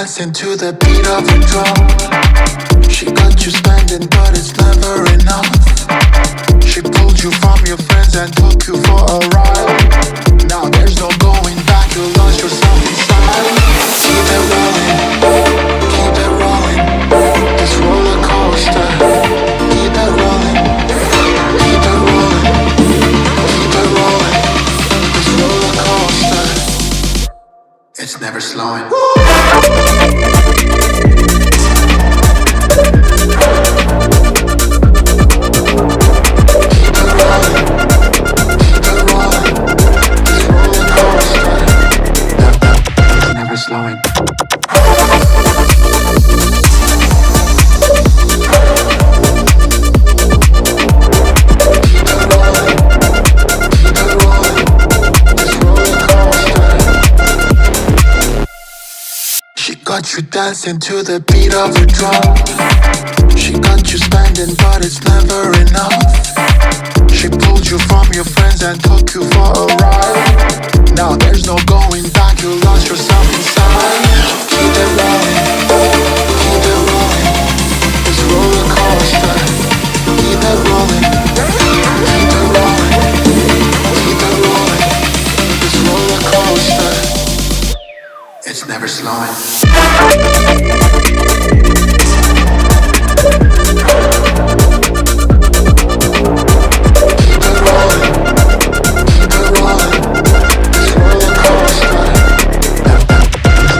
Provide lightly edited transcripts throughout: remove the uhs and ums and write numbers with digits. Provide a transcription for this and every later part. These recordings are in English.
dancing to the beat of a drum. She got you spending, but it's never enough. She pulled you from your friends and took you for a ride. Now there's no going back, you lost yourself inside. Keep it rolling, this roller coaster. Keep it rolling, keep it rolling, keep it rolling, this roller coaster. It's never slowing. Slowing. She got you dancing to the beat of a drum. She got you spending, but it's never enough. She pulled you from your friends and took you for a ride. Now there's no going back, you lost yourself inside. Keep it rolling, this roller coaster. Keep it rolling, keep it rolling, keep it rolling, this roller coaster. It's never slowing.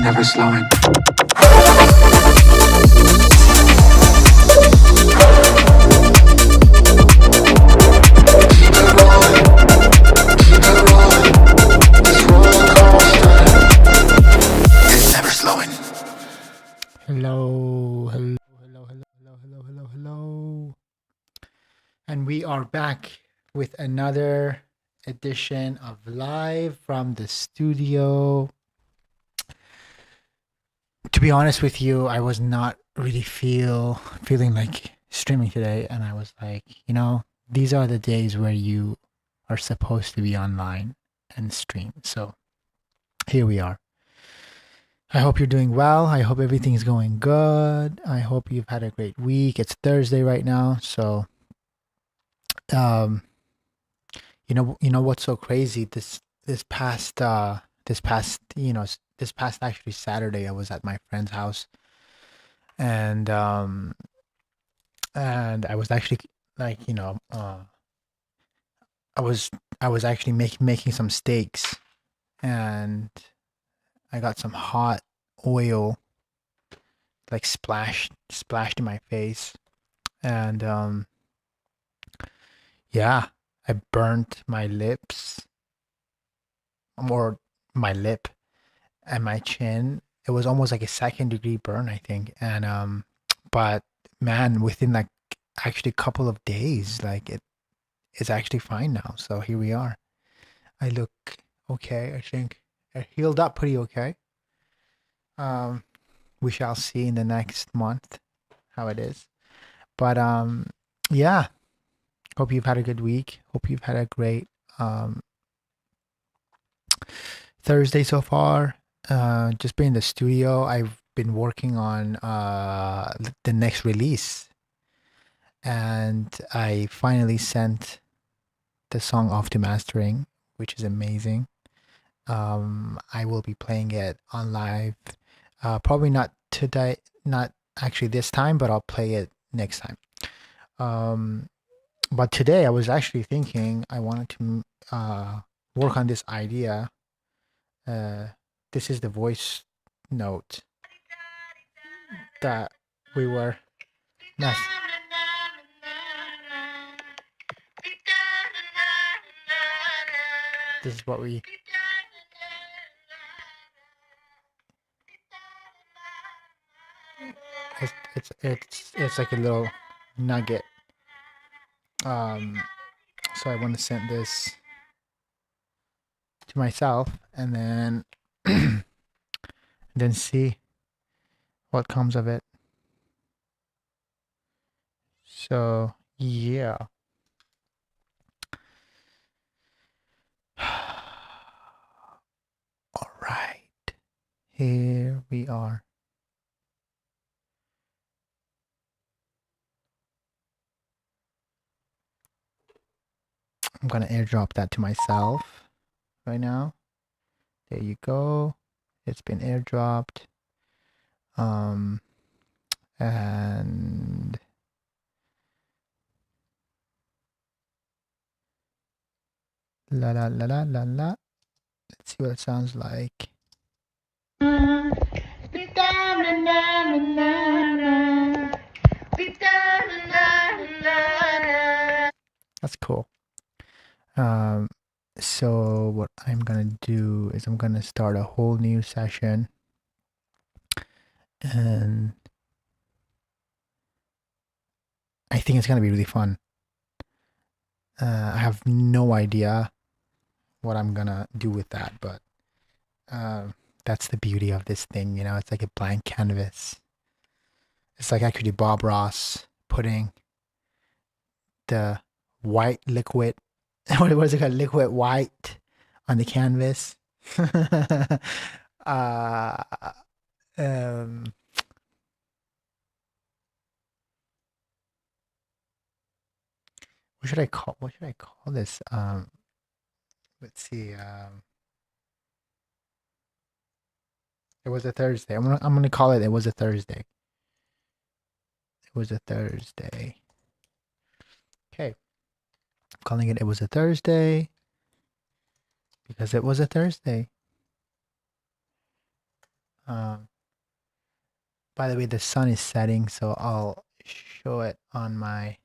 Never slowing. Hello. And we are back with another edition of Live from the Studio. To be honest with you, I was not really feeling like streaming today, and I was like, these are the days where you are supposed to be online and stream. So here we are. I hope you're doing well. I hope everything is going good. I hope you've had a great week. It's Thursday right now, so you know what's so crazy? This past actually Saturday, I was at my friend's house, and I was actually I was actually making some steaks, and I got some hot oil like splashed in my face, and I burnt my lips, or my lip and my chin. It was almost like a 2nd-degree burn, I think. And but man, within like actually a couple of days, like it's actually fine now. So here we are. I look okay. I think I healed up pretty okay. We shall see in the next month how it is. But yeah. Hope you've had a good week. Hope you've had a great Thursday so far. Just been in the studio. I've been working on the next release, and I finally sent the song off to mastering, which is amazing. I will be playing it on live. Probably not today, not actually this time, but I'll play it next time. But today I was actually thinking I wanted to work on this idea. This is the voice note that we were. Nice. This is what we. It's like a little nugget. So I want to send this to myself, and then see what comes of it. So yeah. All right. Here we are. I'm gonna airdrop that to myself right now. There you go. It's been airdropped. And la la la la la la. Let's see what it sounds like. That's cool. So what I'm gonna do is I'm gonna start a whole new session, and I think it's gonna be really fun. I have no idea what I'm gonna do with that, but that's the beauty of this thing, you know. It's like a blank canvas. It's like actually Bob Ross putting the white liquid, what was it called, liquid white on the canvas. uh, um, what should I call this? Let's see. It was a Thursday. I'm gonna call it. It was a Thursday. It was a Thursday. Okay. I'm calling it. It was a Thursday because it was a Thursday. By the way, the sun is setting, so I'll show it on my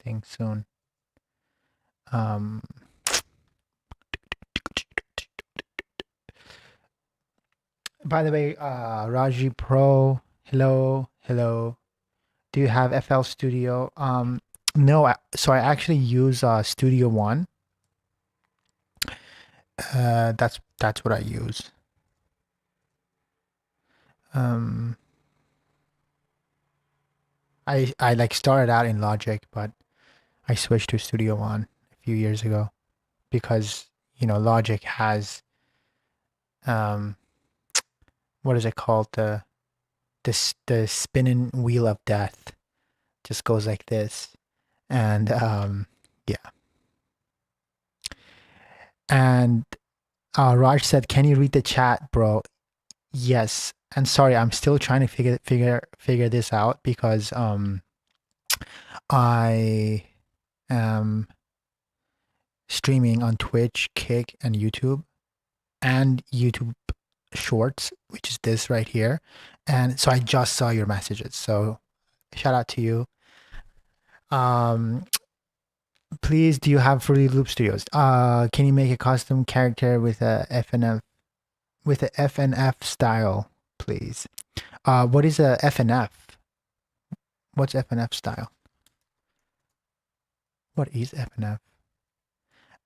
thing soon. By the way, Raji Pro, hello. Do you have FL Studio? No, so I actually use Studio One. That's what I use. I like started out in Logic, but I switched to Studio One a few years ago because, you know, Logic has what is it called, the spinning wheel of death, just goes like this, and yeah. And Raj said, "Can you read the chat, bro?" Yes. And sorry, I'm still trying to figure this out because I am streaming on Twitch, Kick, and YouTube Shorts, which is this right here. And so I just saw your messages. So shout out to you. Please, do you have Fruity Loop Studios? Can you make a custom character with a FNF style, please? What is a FNF? What's FNF style? What is FNF?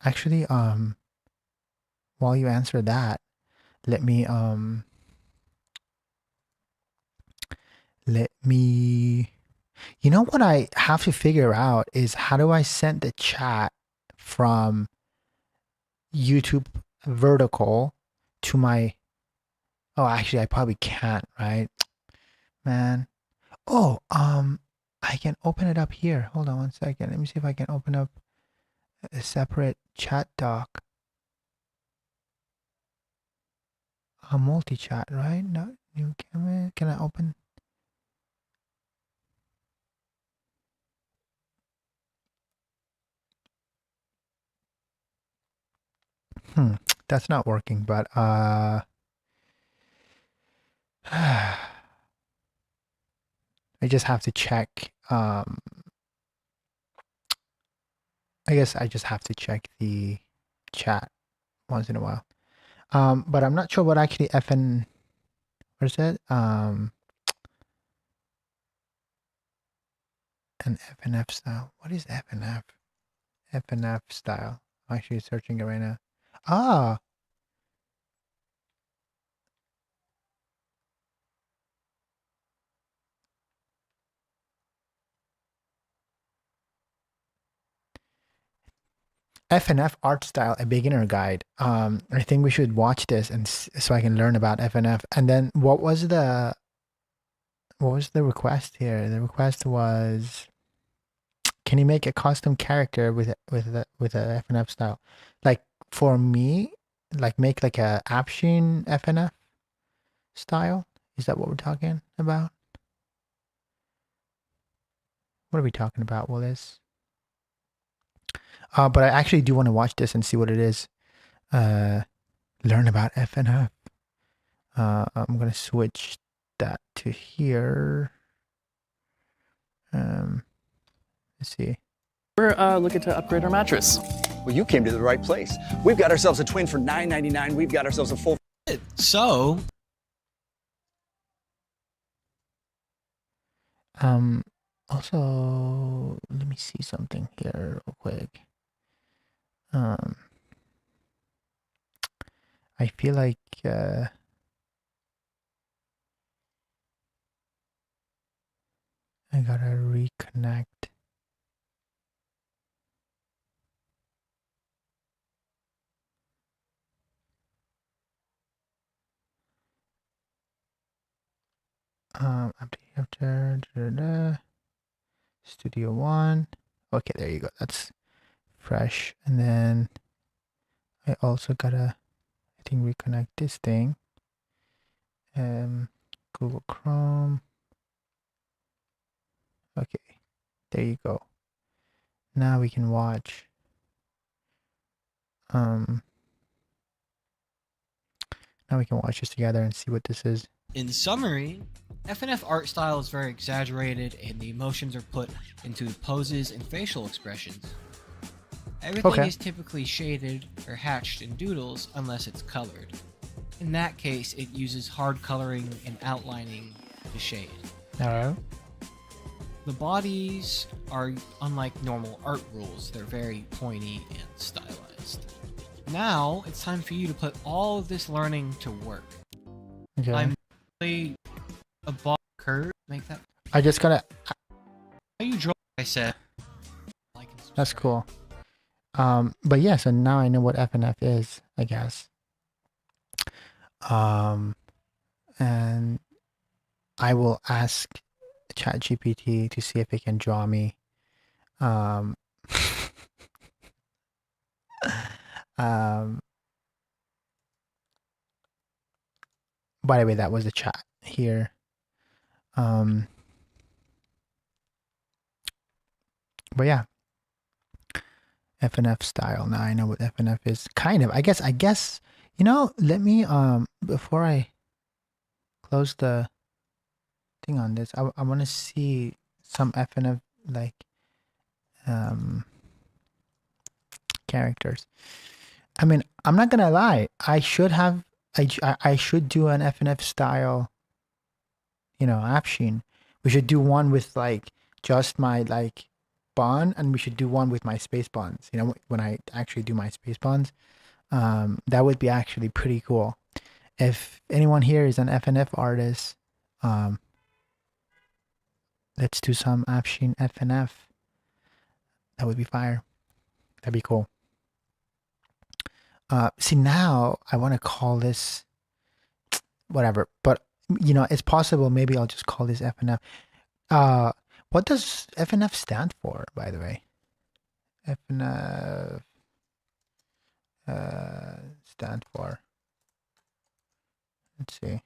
Actually, while you answer that, let me you know what I have to figure out is how do I send the chat from YouTube vertical to my, oh, actually I probably can't, right? Man. Oh, I can open it up here. Hold on one second. Let me see if I can open up a separate chat doc. A multi-chat, right? No, new camera. Can I open? That's not working, but I just have to check. I guess I just have to check the chat once in a while. But I'm not sure what actually FN, what is it? An FNF style. What is FNF? FNF style. I'm actually searching it right now. Ah. FNF art style, a beginner guide. I think we should watch this and so I can learn about FNF. And then what was the request here? The request was, can you make a custom character with a FNF style? Like for me, like make like a Apshin FNF style. Is that what we're talking about? What are we talking about, Willis? But I actually do want to watch this and see what it is. Learn about FNF. I'm gonna switch that to here. Let's see. We're looking to upgrade our mattress. Well, you came to the right place. We've got ourselves a twin for $9.99. We've got ourselves a full. So, Also, let me see something here real quick. I feel like I gotta reconnect. Update after Studio One. Okay, there you go. That's fresh. And then I also gotta, I think, reconnect this thing. Google Chrome. Okay, there you go. Now we can watch. Now we can watch this together and see what this is. in summary, FNF art style is very exaggerated and the emotions are put into poses and facial expressions. Everything is typically shaded or hatched in doodles unless it's colored. In that case, it uses hard coloring and outlining to shade. Alright. The bodies are unlike normal art rules, they're very pointy and stylized. Now, it's time for you to put all of this learning to work. Okay. I'm really a bar curve, make that. I just gotta. How you draw, I said. That's cool. But yeah, so now I know what FNF is, I guess. And I will ask ChatGPT to see if it can draw me. By the way, that was the chat here. But yeah. FNF style. Now I know what FNF is. Kind of. I guess, let me before I close the thing on this, I want to see some FNF like characters. I mean, I'm not gonna lie. I should do an FNF style, Apshin. We should do one with like just my like bond, and we should do one with my space bonds. When I actually do my space bonds, that would be actually pretty cool. If anyone here is an FNF artist, let's do some Apshin FNF. That would be fire. That'd be cool. See, now I want to call this whatever, but it's possible. Maybe I'll just call this FNF. What does FNF stand for, by the way? FNF stand for. Let's see.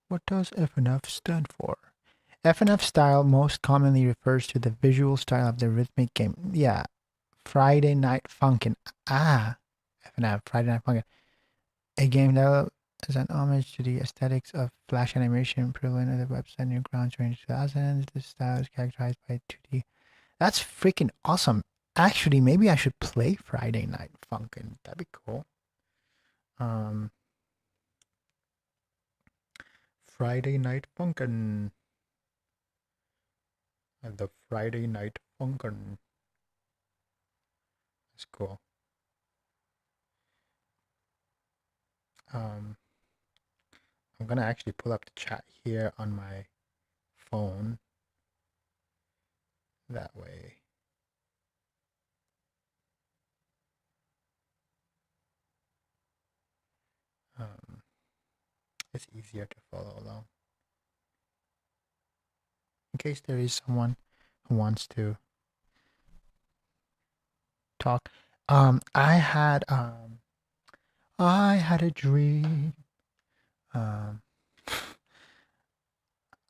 What does FNF stand for? FNF style most commonly refers to the visual style of the rhythmic game. Yeah. Friday Night Funkin'. FNF, Friday Night Funkin'. A game that is an homage to the aesthetics of flash animation prevalent on the website Newgrounds during 2000s. This style is characterized by 2D. That's freaking awesome. Actually, maybe I should play Friday Night Funkin'. That'd be cool. Friday Night Funkin'. The Friday Night Funkin'. That's cool. I'm gonna actually pull up the chat here on my phone. That way. It's easier to follow along. In case there is someone who wants to talk. I had a dream. I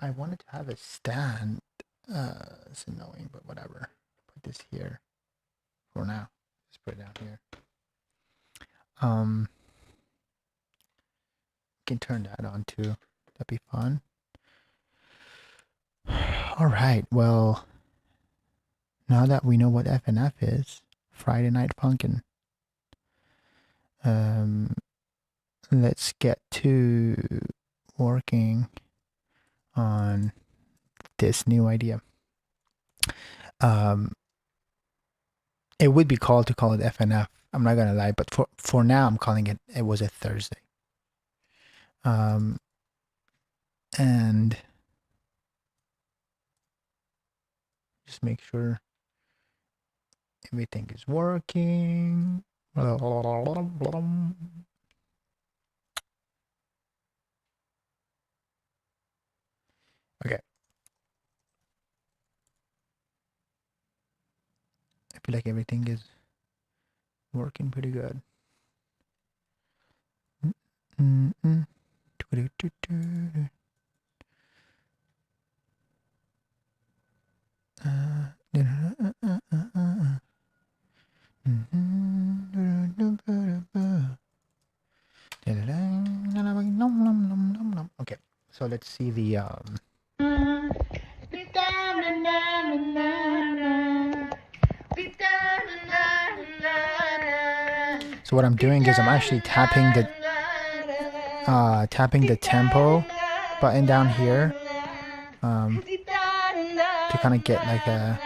wanted to have a stand. It's annoying, but whatever. Put this here for now. Just put it down here. Can turn that on too. That'd be fun. All right. Well, now that we know what FNF is, Friday Night Funkin'. Let's get to working on this new idea. It would be called to call it FNF. I'm not gonna lie, but for now, I'm calling it. It was a Thursday. And just make sure everything is working. Okay. I feel like everything is working pretty good. Okay, so let's see the so what I'm doing is I'm actually tapping the tempo button down here to kind of get like a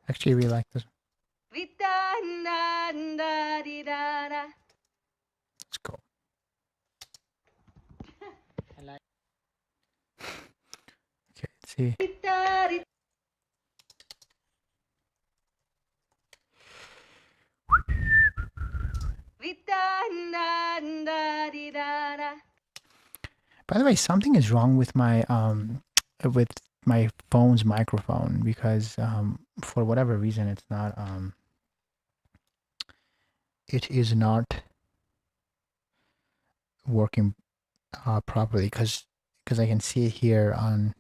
actually really like this. Let's go. Okay, let's see. By the way, something is wrong with my phone's microphone because for whatever reason it is not working properly because I can see it here on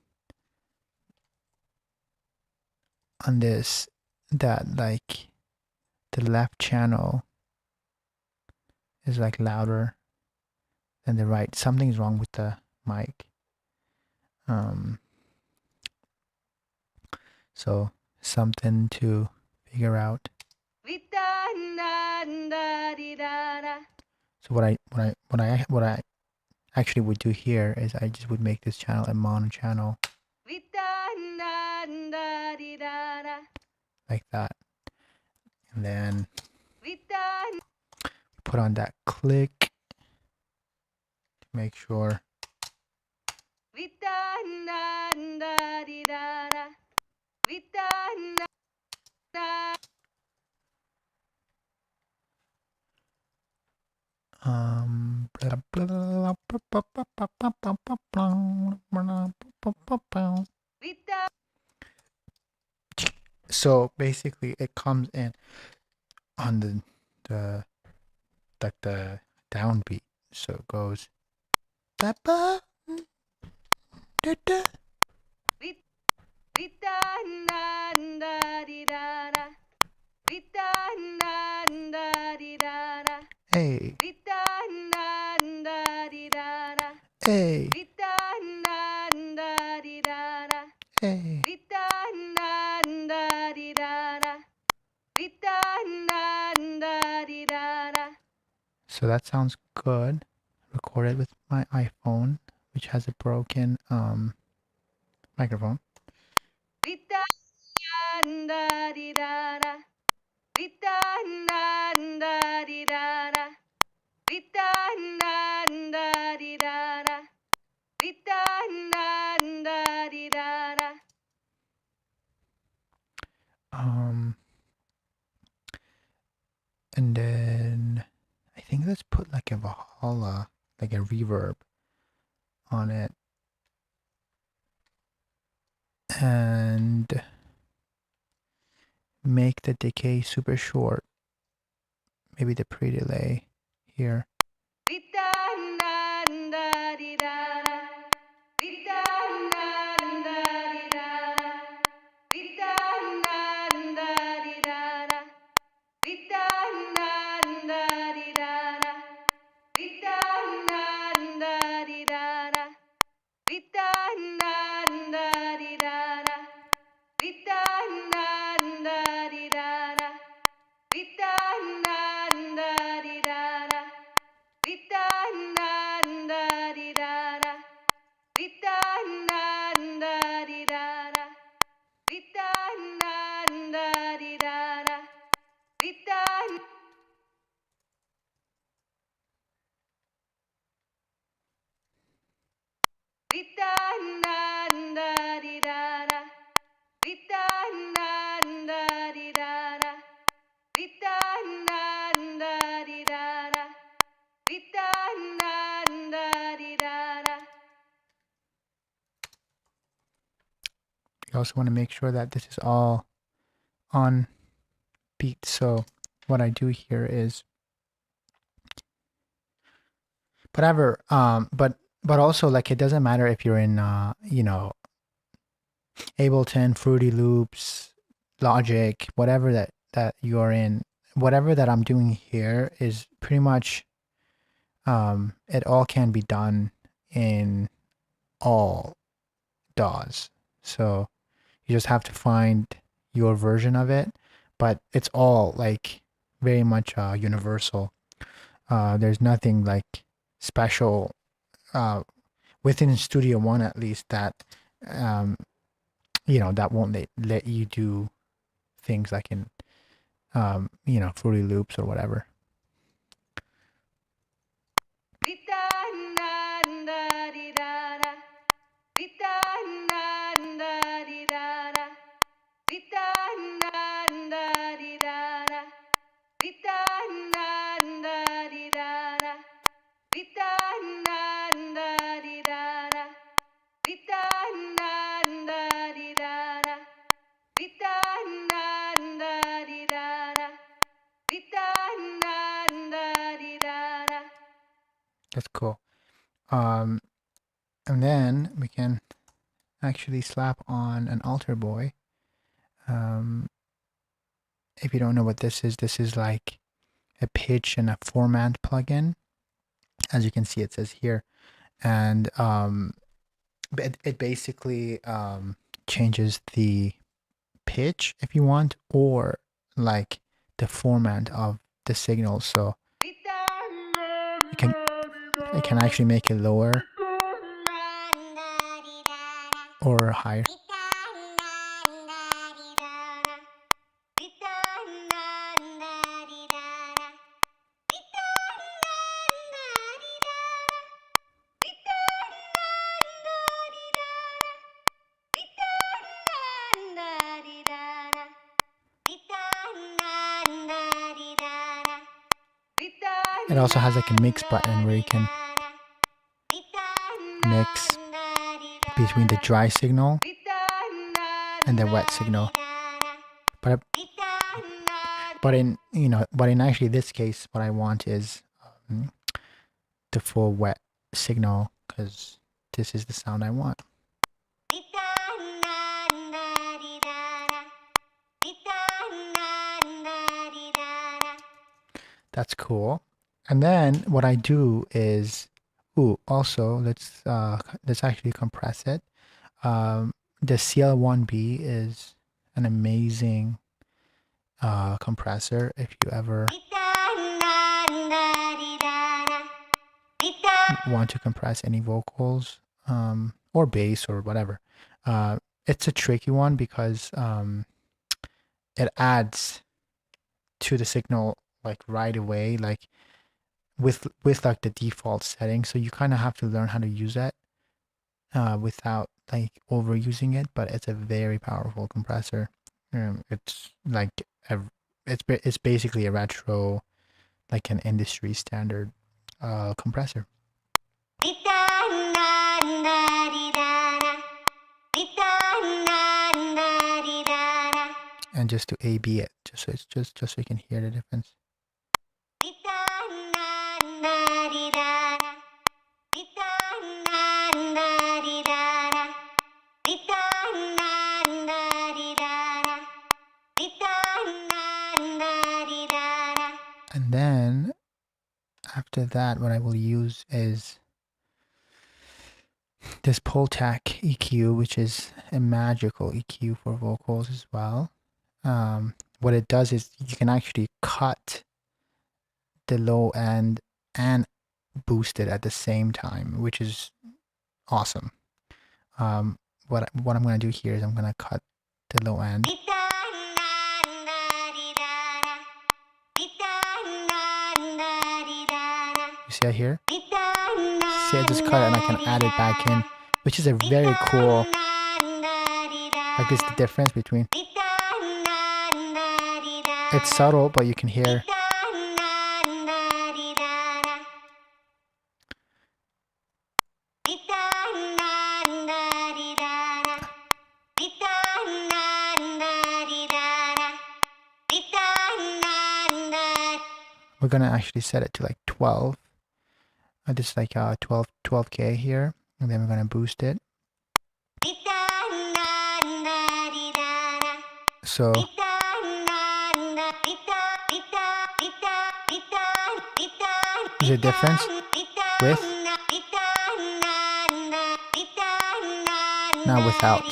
this that like the left channel is like louder than the right. Something's wrong with the mic. So something to figure out. So what I actually would do here is I just would make this channel a mono channel. Like that. And then put on that click to make sure so basically it comes in on the like the downbeat, so it goes hey hey So that sounds good. Recorded with my iPhone, which has a broken microphone. And then I think let's put like a Valhalla, like a reverb on it. And make the decay super short. Maybe the pre-delay here. You also want to make sure that this is all on beat. So what I do here is whatever, but also like it doesn't matter if you're in you know, Ableton, Fruity Loops, Logic, whatever that you're in, whatever that I'm doing here is pretty much it all can be done in all DAWs. So you just have to find your version of it, but it's all like very much universal. There's nothing like special within Studio One, at least, that you know, that won't let you do things like in you know, Fruity Loops or whatever. That's cool. And then we can actually slap on an altar boy. If you don't know what this is like a pitch and a format plugin. As you can see, it says here, and it basically changes the pitch if you want, or like the format of the signal. So it can actually make it lower or higher. It also has like a mix button where you can mix between the dry signal and the wet signal. But in actually this case, what I want is the full wet signal, because this is the sound I want. That's cool. And then what I do is, also let's actually compress it. The CL1B is an amazing compressor. If you ever want to compress any vocals or bass or whatever. It's a tricky one because it adds to the signal like right away, like with like the default setting. So you kind of have to learn how to use that without like overusing it. But it's a very powerful compressor. It's like it's basically a retro, like an industry standard compressor. And just to A/B it, just so you can hear the difference. And then after that, what I will use is this Pultec EQ, which is a magical EQ for vocals as well. What it does is you can actually cut the low end and boost it at the same time, which is awesome. What I'm going to do here is I'm going to cut the low end. You see it here? See, I just cut it and I can add it back in, which is a very cool, like this is the difference between, it's subtle, but you can hear. We're gonna actually set it to like 12. This is like 12K here, and then we're gonna boost it. So there's a difference with, now without.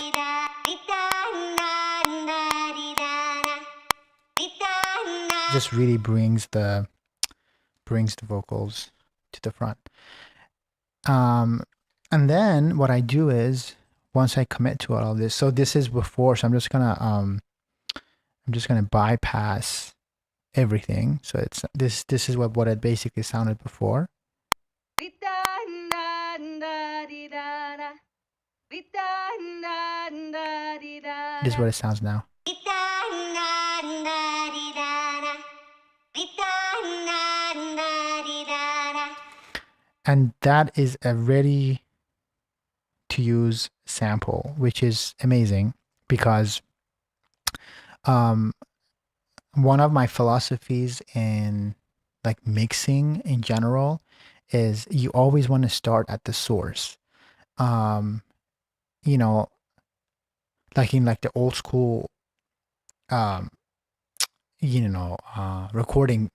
Just really brings the vocals to the front. And then what I do is, once I commit to all of this, so this is before, so I'm just gonna bypass everything. So it's this is what it basically sounded before. This is what it sounds now. And that is a ready to use sample, which is amazing because one of my philosophies in like mixing in general is you always want to start at the source. You know, like in like the old school recording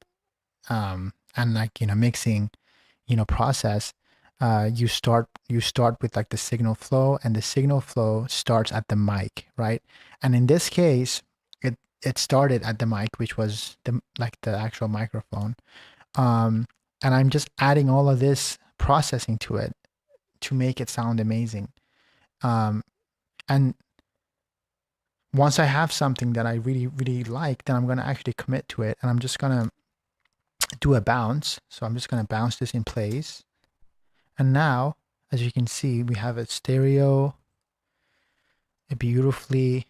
and like, mixing, process, you start with like the signal flow, and the signal flow starts at the mic, right? And in this case, it started at the mic, which was the actual microphone. And I'm just adding all of this processing to it to make it sound amazing. And once I have something that I really, really like, then I'm going to actually commit to it, and I'm just going to do a bounce. So I'm just going to bounce this in place. And now, as you can see, we have a stereo, a beautifully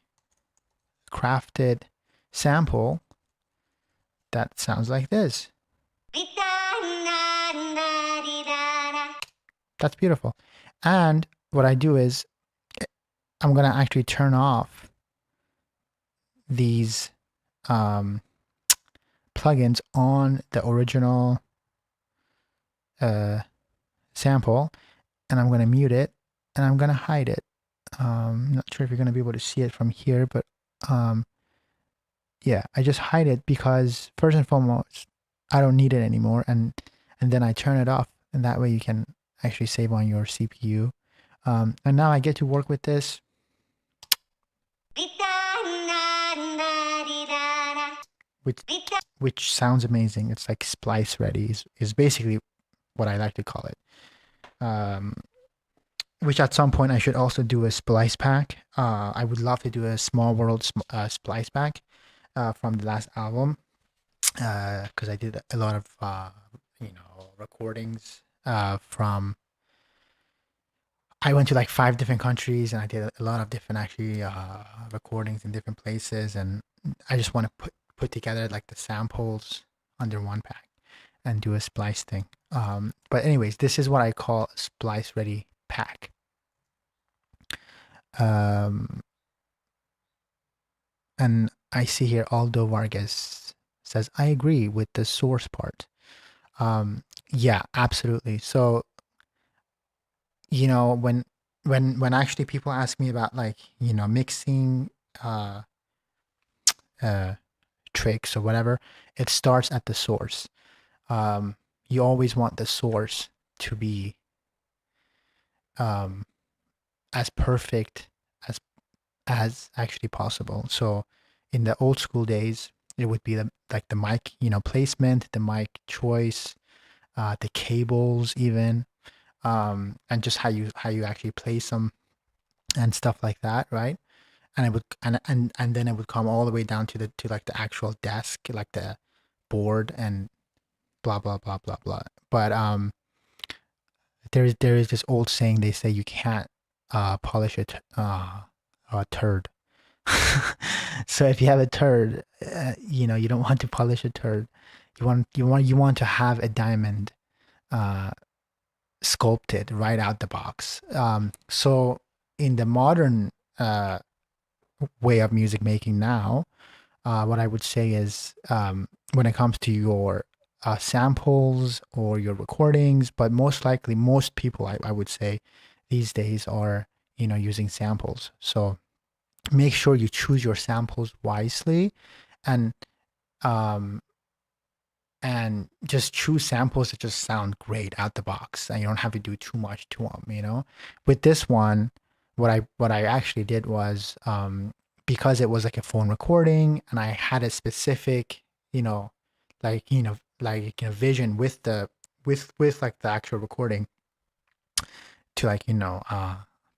crafted sample that sounds like this. That's beautiful. And what I do is I'm going to actually turn off these plugins on the original sample, and I'm going to mute it, and I'm going to hide it. I'm not sure if you're going to be able to see it from here, but yeah, I just hide it because first and foremost, I don't need it anymore, and then I turn it off, and that way you can actually save on your CPU. And now I get to work with this. Which sounds amazing. It's like splice ready is basically what I like to call it. um, which at some point I should also do a splice pack. I would love to do a Small World splice pack from the last album, because I did a lot of recordings from. I went to like 5 different countries, and I did a lot of different actually recordings in different places, and I just want to put together like the samples under one pack and do a splice thing. But anyways, this is what I call a splice ready pack. And I see here Aldo Vargas says, I agree with the source part. Yeah, absolutely. So, when actually people ask me about like, mixing tricks or whatever, it starts at the source. You always want the source to be as perfect as actually possible. So in the old school days, it would be the mic, placement, the mic choice, the cables even, and just how you actually place them and stuff like that, right? And it would and then it would come all the way down to the actual desk, like the board and blah blah blah blah blah. But there is this old saying, they say you can't polish a turd. So if you have a turd, you don't want to polish a turd. You want to have a diamond sculpted right out the box. So in the modern way of music making now, what I would say is, when it comes to your samples or your recordings, but most likely most people I would say these days are using samples. So make sure you choose your samples wisely, and just choose samples that just sound great out the box, and you don't have to do too much to them. With this one, what I actually did was, because it was like a phone recording, and I had a specific vision with the like the actual recording to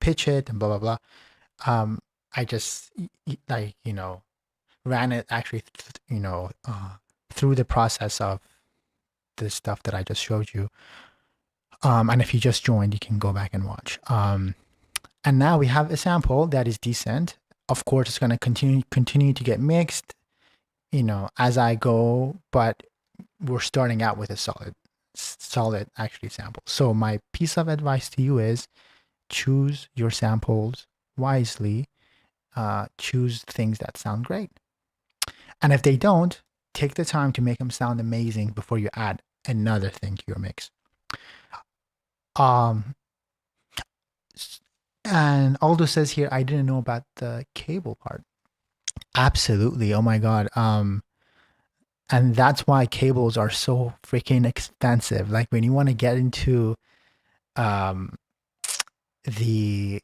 pitch it and blah blah blah. I just ran it actually through the process of the stuff that I just showed you. And if you just joined, you can go back and watch. And now we have a sample that is decent. Of course, it's going to continue to get mixed, as I go, but we're starting out with a solid actually sample. So my piece of advice to you is choose your samples wisely. Choose things that sound great. And if they don't, take the time to make them sound amazing before you add another thing to your mix. And Aldo says here, I didn't know about the cable part. Absolutely. Oh my God. And that's why cables are so freaking expensive. Like when you want to get into the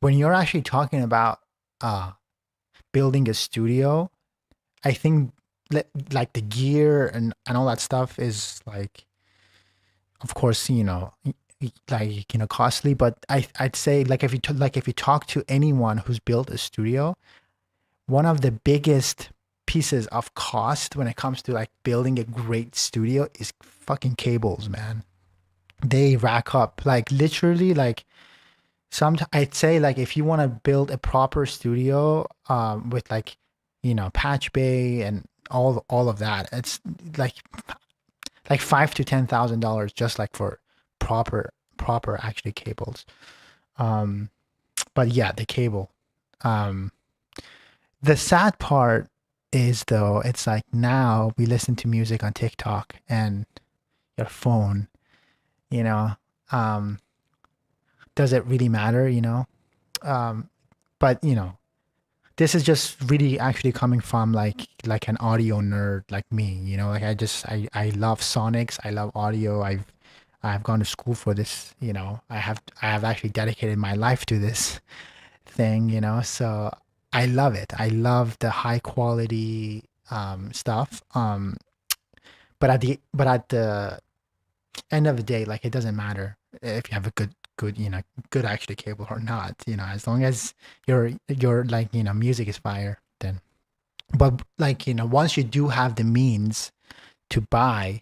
when you're actually talking about building a studio, I think like the gear and all that stuff is like, of course, costly, but I'd say like if you talk to anyone who's built a studio, one of the biggest pieces of cost when it comes to like building a great studio is fucking cables, man. They rack up like literally like I'd say like if you want to build a proper studio with like patch bay and all of that, it's like $5,000 to $10,000 just like for proper actually cables. But yeah, the cable. The sad part is though, it's like now we listen to music on TikTok and your phone, does it really matter, but this is just really actually coming from like an audio nerd like me, like I love sonics, I love audio, I've gone to school for this, I have actually dedicated my life to this thing, so I love it. I love the high quality stuff. But but at the end of the day, like, it doesn't matter if you have a good good actually cable or not, as long as your like, music is fire, then. But like, once you do have the means to buy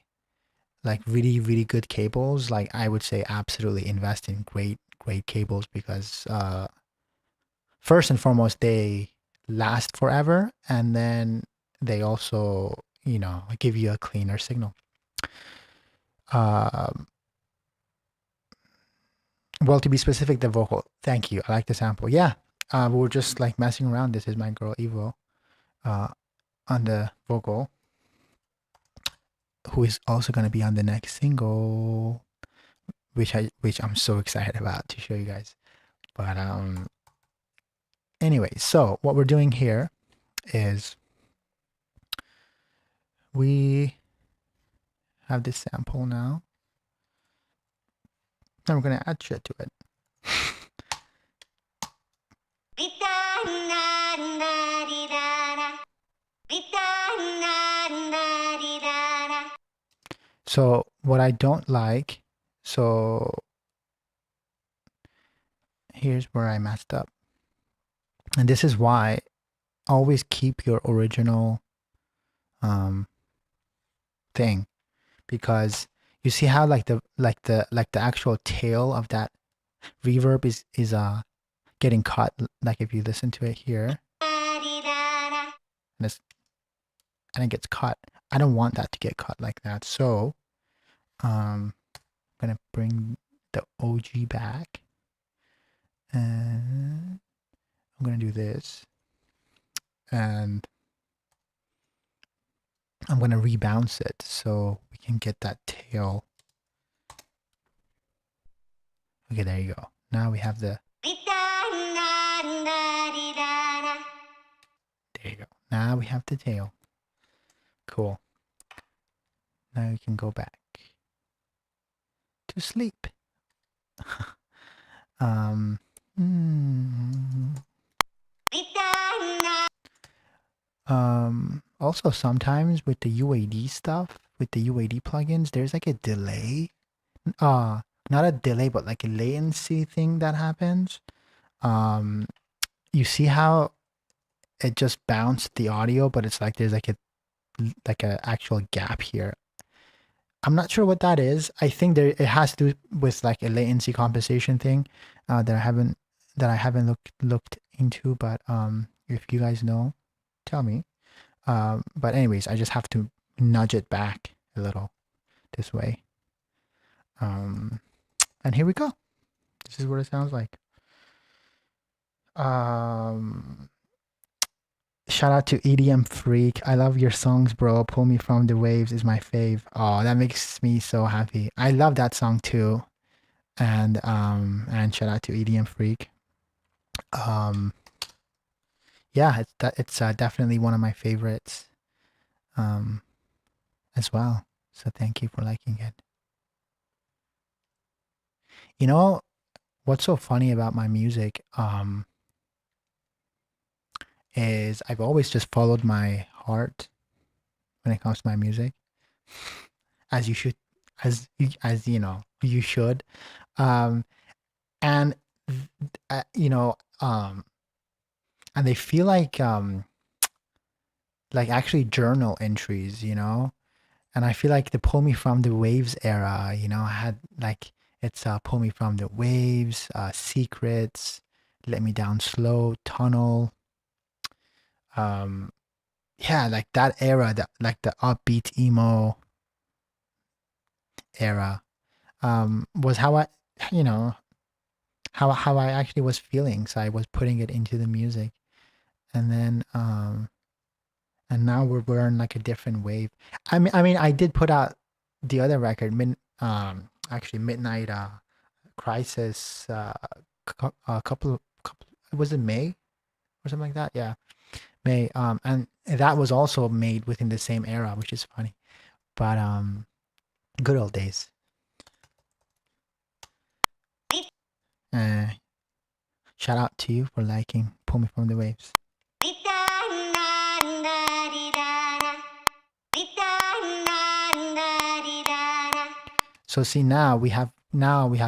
like really really good cables, like, I would say absolutely invest in great cables, because first and foremost, they last forever, and then they also give you a cleaner signal. Well, to be specific, the vocal. Thank you. I like the sample. Yeah. We were just like messing around. This is my girl Evo on the vocal, who is also going to be on the next single, which I'm so excited about to show you guys. But anyway, so what we're doing here is we have this sample now. And we're going to add shit to it. So what I don't like, so here's where I messed up. And this is why always keep your original thing, because you see how like the actual tail of that reverb is getting cut, like if you listen to it here, and it gets cut. I don't want that to get cut like that, so I'm gonna bring the OG back, and I'm gonna do this, and I'm gonna rebounce it so we can get that tail. Okay, there you go. Now we have the. There you go. Now we have the tail. Cool. Now you can go back to sleep. Also, sometimes with the UAD stuff, with the UAD plugins, there's like a delay. Not a delay, but like a latency thing that happens. You see how it just bounced the audio, but it's like there's like a actual gap here. I'm not sure what that is. I think it has to do with like a latency compensation thing that I haven't looked into. But if you guys know, tell me. But anyways, I just have to nudge it back a little this way. And here we go. This is what it sounds like. Shout out to EDM Freak. I love your songs, bro. Pull Me From the Waves is my fave. Oh, that makes me so happy. I love that song too. And shout out to EDM Freak. Yeah, it's definitely one of my favorites as well. So thank you for liking it. You know what's so funny about my music is I've always just followed my heart when it comes to my music, as you should, as you know, you should, and and they feel like actually journal entries, and I feel like the Pull Me From the Waves era, I had like, it's Pull Me From the Waves, Secrets, Let Me Down Slow, Tunnel. Yeah, like that era, that like the upbeat emo era, was how I, how I actually was feeling. So I was putting it into the music, and then and now we're in like a different wave. I mean, I did put out the other record, actually Midnight Crisis, a couple. Was it May or something like that? Yeah. May, and that was also made within the same era, which is funny, but good old days. Shout out to you for liking Pull Me From the Waves. So see, now we have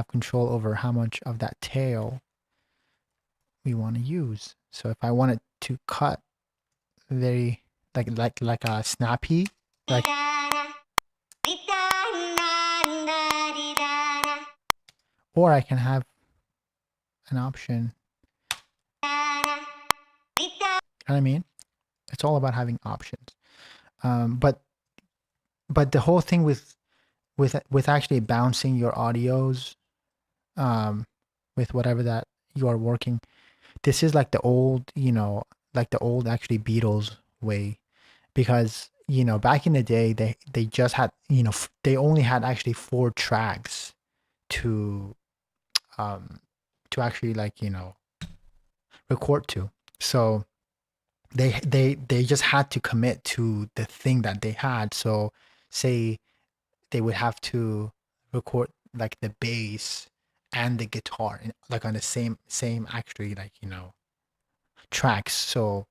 control over how much of that tail we want to use. So if I want it to cut very like a snappy, like, or I can have an option. You know what I mean? It's all about having options. But the whole thing with actually bouncing your audios, with whatever that you are working, this is like the old, like the old actually Beatles way, because back in the day they just had, they only had actually 4 tracks to actually, like, record to. So they just had to commit to the thing that they had. So say they would have to record like the bass and the guitar like on the same actually, like, tracks. So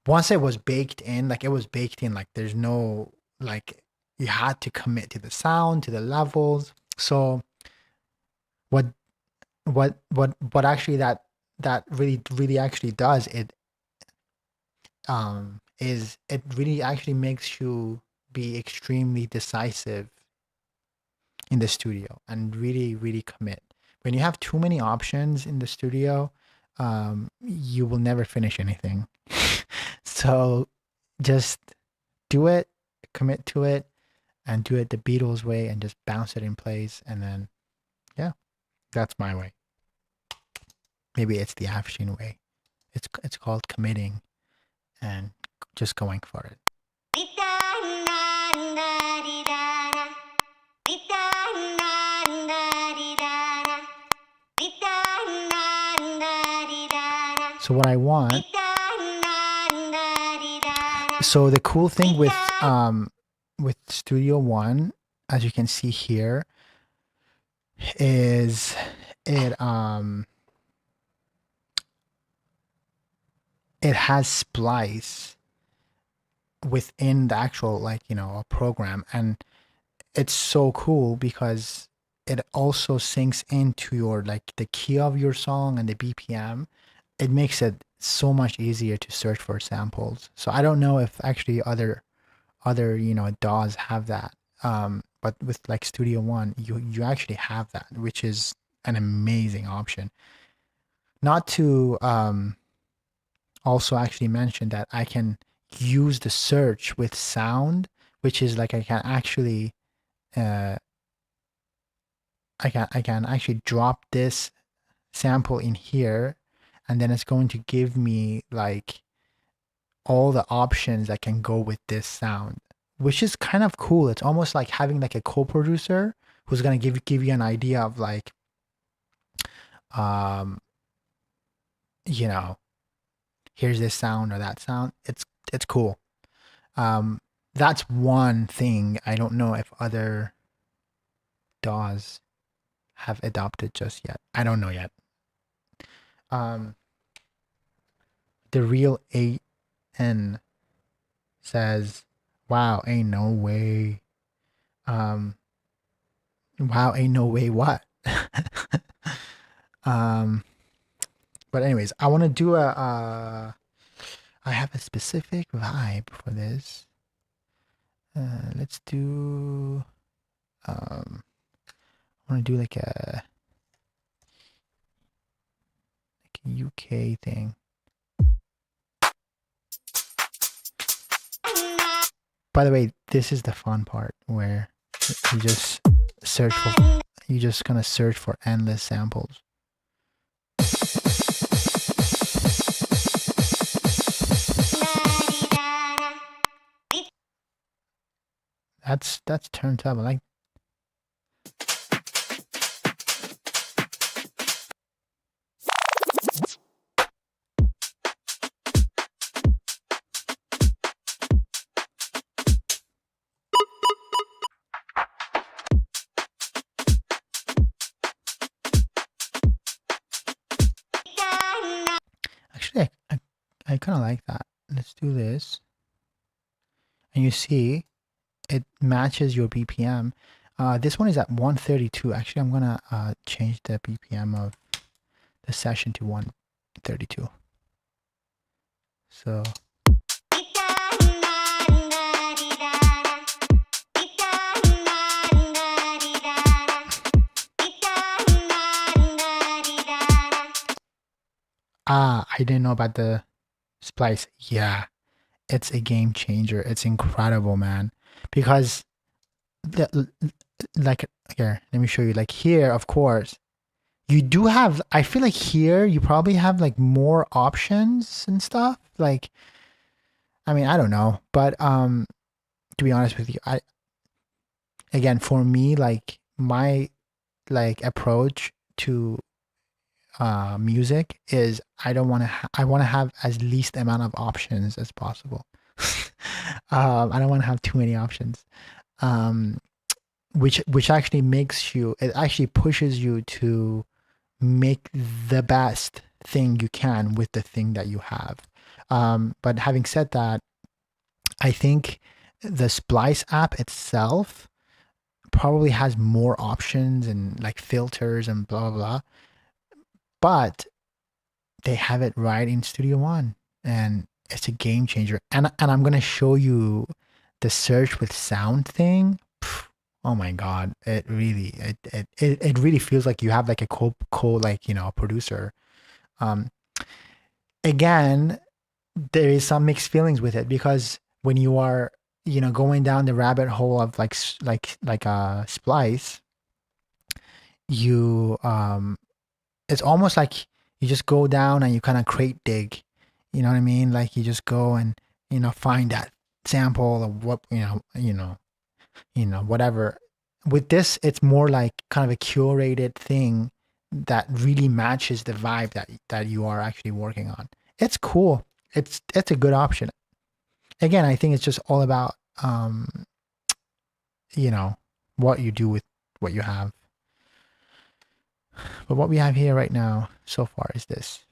once it was baked in, like there's no, like, you had to commit to the sound, to the levels. So what actually that really actually does it, is it really actually makes you be extremely decisive in the studio and really commit. When you have too many options in the studio, you will never finish anything. So just do it, commit to it, and do it the Beatles way, and just bounce it in place. And then, yeah, that's my way. Maybe it's the Afshin way. It's called committing and just going for it. So what I want, so the cool thing with Studio One, as you can see here, is it has splice within the actual, like, a program, and it's so cool because it also syncs into your, like, the key of your song and the BPM. It makes it so much easier to search for samples. So I don't know if actually other DAWs have that, but with like Studio One, you actually have that, which is an amazing option. Not to also actually mention that I can use the search with sound, which is like I can actually I can actually drop this sample in here, and then it's going to give me like all the options that can go with this sound, which is kind of cool. It's almost like having like a co-producer who's going to give you an idea of, like, here's this sound or that sound. It's cool. That's one thing I don't know if other DAWs have adopted just yet. I don't know yet. The real 8N says, wow, ain't no way. Wow, ain't no way what? But anyways, I want to do I have a specific vibe for this. Let's do, I want to do like a UK thing. By the way, this is the fun part where you just search for, you're just gonna search for endless samples. That's turned up. I like. Actually, I kind of like that. Let's do this. And you see, it matches your BPM. This one is at 132. Actually, I'm gonna change the BPM of the session to 132. So I didn't know about the splice. Yeah, it's a game changer. It's incredible, man. Because like here, let me show you. Like here, of course, you do have. I feel like here you probably have like more options and stuff. Like, I mean, I don't know, but to be honest with you, again, for me, like my like approach to music is I don't want to I want to have as least amount of options as possible. I don't want to have too many options. Which actually makes you, it actually pushes you to make the best thing you can with the thing that you have. But having said that, I think the Splice app itself probably has more options and like filters and blah blah blah, but they have it right in Studio One, and it's a game changer. And I'm gonna show you the search with sound thing. Oh my god, it really it really feels like you have like a co like, you know, producer. Again, there is some mixed feelings with it, because when you are, you know, going down the rabbit hole of like a Splice, you it's almost like you just go down and you kind of crate dig, you know what I mean? Like you just go and, you know, find that sample of what, whatever. With this, it's more like kind of a curated thing that really matches the vibe that you are actually working on. It's cool. It's a good option. Again, I think it's just all about what you do with what you have. But what we have here right now so far is this.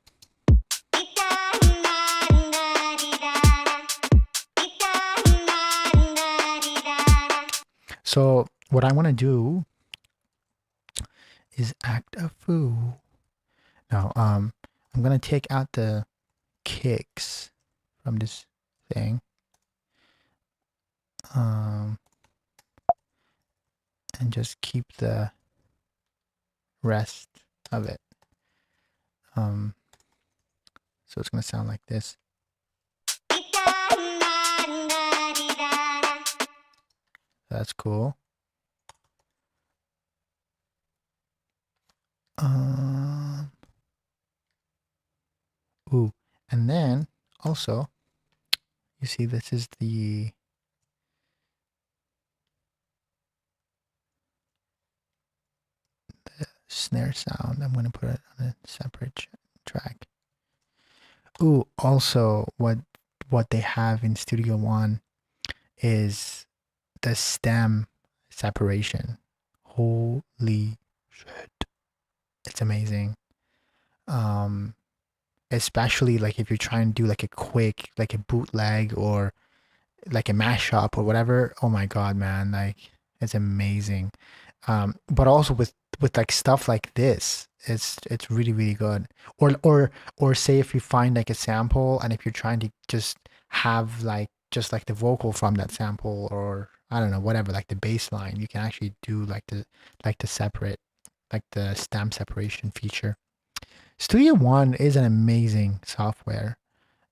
So what I want to do is act a fool. Now, I'm going to take out the kicks from this thing. And just keep the rest of it. So it's going to sound like this. That's cool. Ooh, and then also, you see, this is the snare sound. I'm going to put it on a separate track. Ooh, also what they have in Studio One is the stem separation. Holy shit. It's amazing. Especially like if you're trying to do like a quick, like a bootleg or like a mashup or whatever. Oh my god, man, like it's amazing. But also with like stuff like this, it's really really good. Or say if you find like a sample, and if you're trying to just have like just like the vocal from that sample, or I don't know, whatever, like the bass line, you can actually do like the separate, like the stem separation feature. Studio One is an amazing software,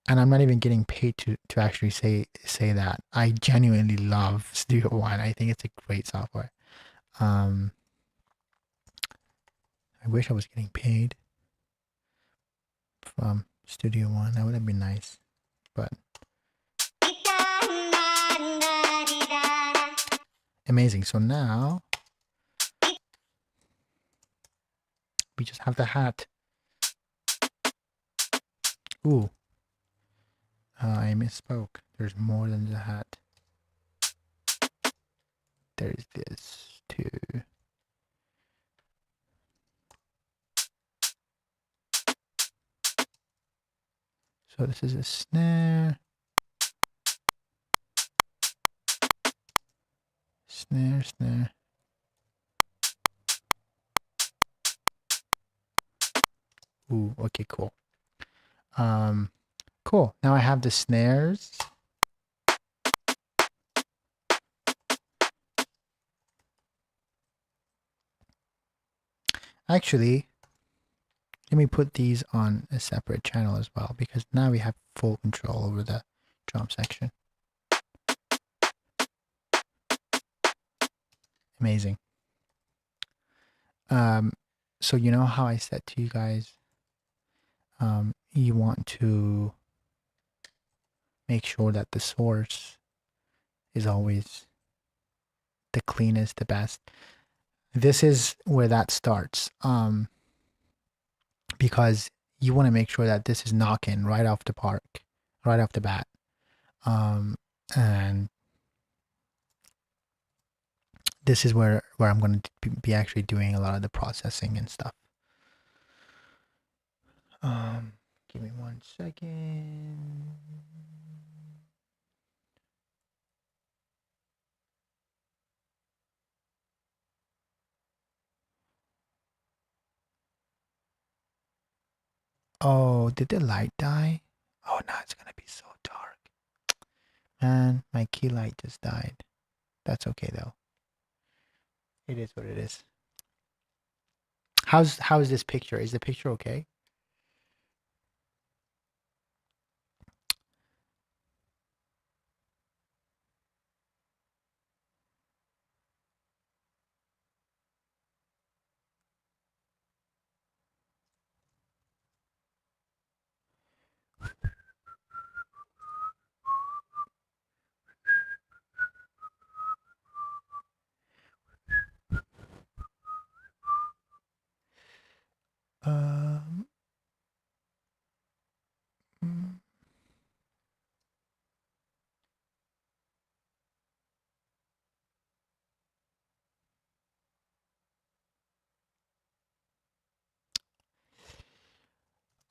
and I'm not even getting paid to actually say that. I genuinely love Studio One. I think it's a great software. I wish I was getting paid from Studio One. That would have been nice, but amazing. So now we just have the hat. Ooh, I misspoke. There's more than the hat. There's this too. So this is a snare. snare. Ooh, okay, cool. Cool. Now I have the snares. Actually, let me put these on a separate channel as well, because now we have full control over the drum section. Amazing. So you know how I said to you guys, you want to make sure that the source is always the cleanest, the best. This is where that starts. Because you want to make sure that this is knocking right off the park, right off the bat. And this is where I'm going to be actually doing a lot of the processing and stuff. Give me 1 second. Oh, did the light die? Oh, now it's gonna be so dark. Man, my key light just died. That's okay though. It is what it is. How's this picture? Is the picture okay? Um. mm.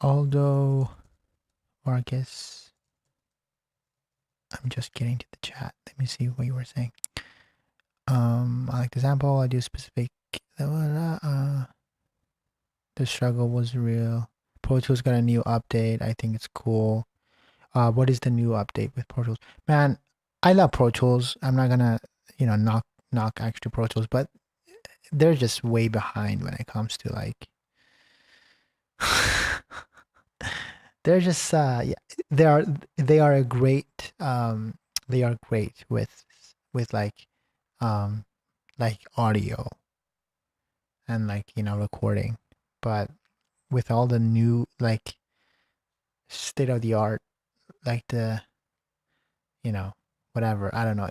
Although, or I guess I'm just getting to the chat. Let me see what you were saying. I like the sample. I do specific. The struggle was real. Pro Tools got a new update. I think it's cool. What is the new update with Pro Tools? Man, I love Pro Tools. I'm not gonna, knock actually Pro Tools, but they're just way behind when it comes to like. They're just yeah, they are a great they are great with like audio and like recording, but with all the new like state of the art, like the whatever, I don't know,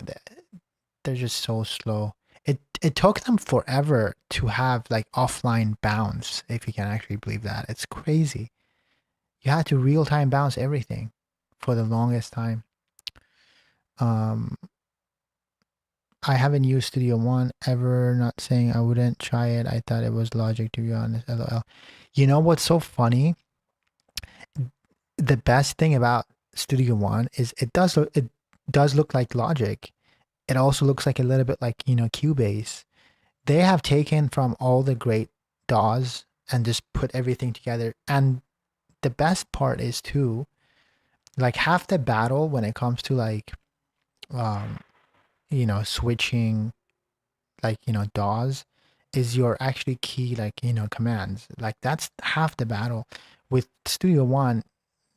they're just so slow. It took them forever to have like offline bounce, if you can actually believe that. It's crazy. You had to real-time bounce everything for the longest time. I haven't used Studio One ever, not saying I wouldn't try it. I thought it was Logic, to be honest. LOL. You know what's so funny? The best thing about Studio One is it does look like Logic. It also looks like a little bit like, Cubase. They have taken from all the great DAWs and just put everything together. And the best part is too, like half the battle when it comes to like, switching, like, DAWs is your actually key, like, commands. Like that's half the battle. With Studio One,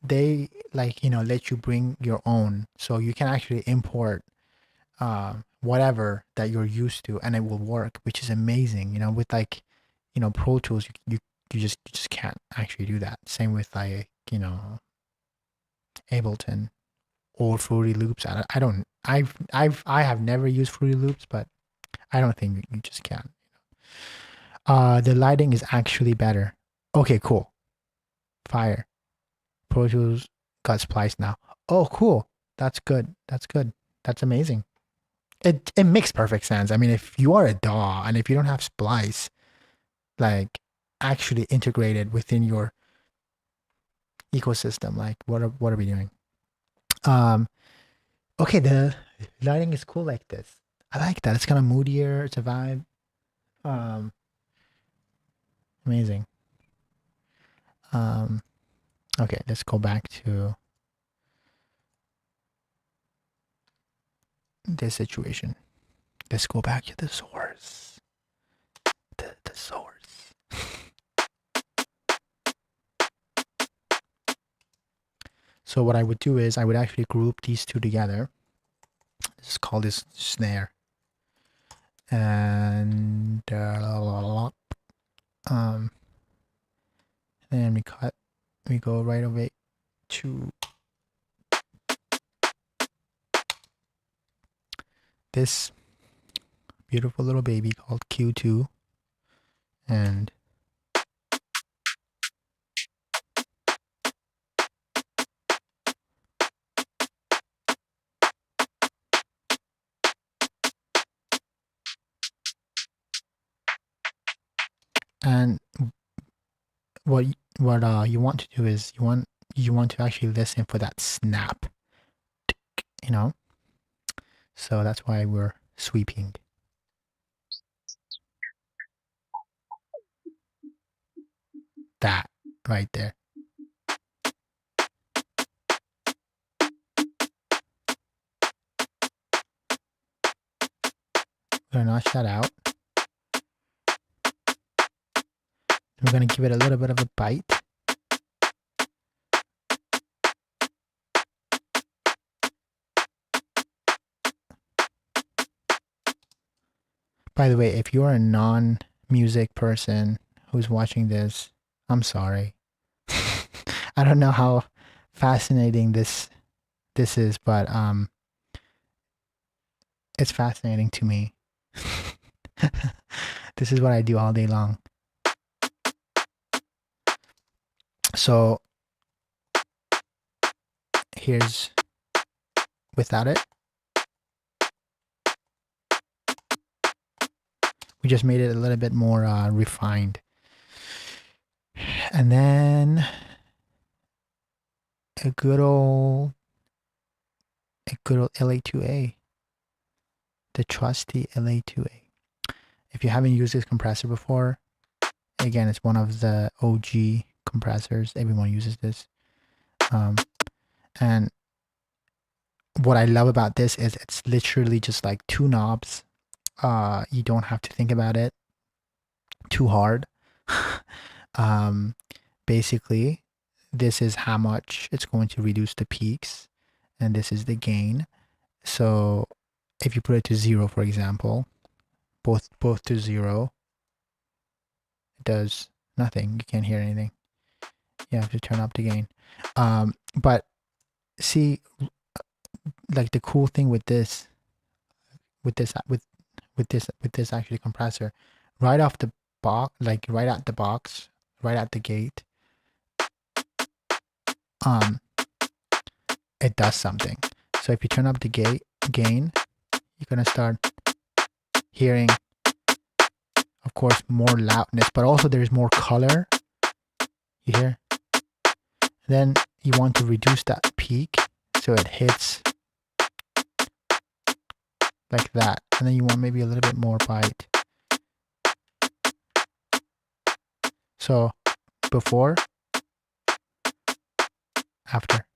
they like, let you bring your own. So you can actually import whatever that you're used to and it will work, which is amazing. With like, Pro Tools, you just can't actually do that. Same with like, Ableton or Fruity Loops. I have never used Fruity Loops, but I don't think you just can't. The lighting is actually better. Okay, cool. Fire. Pro Tools got spliced now. Oh, cool. That's good. That's amazing. It makes perfect sense. I mean, if you are a DAW and if you don't have splice, like actually integrated within your ecosystem, like what are we doing? Okay, the lighting is cool like this. I like that. It's kind of moodier. It's a vibe. Um, Amazing. Okay, let's go back to this situation. Let's go back to the source. The source. So what I would do is I would actually group these two together. Let's call this snare. And then we go right away to this beautiful little baby called Q2, and what you want to do is you want to actually listen for that snap, you know. So that's why we're sweeping. That right there. We're gonna notch that out. We're gonna give it a little bit of a bite. By the way, if you're a non-music person who's watching this, I'm sorry. I don't know how fascinating this is, but it's fascinating to me. This is what I do all day long. So here's without it. We just made it a little bit more refined. And then a good old LA2A. The trusty LA2A. If you haven't used this compressor before, again, it's one of the OG compressors. Everyone uses this. And what I love about this is it's literally just like two knobs. You don't have to think about it too hard. Basically, this is how much it's going to reduce the peaks, and this is the gain. So if you put it to 0, for example, both to 0, it does nothing. You can't hear anything. You have to turn up the gain. But see, like the cool thing with this actually compressor, right off the box, like right at the box, right at the gate, it does something. So if you turn up the gain, you're gonna start hearing, of course, more loudness, but also there's more color. You hear? Then you want to reduce that peak so it hits like that, and then you want maybe a little bit more bite. So before, after,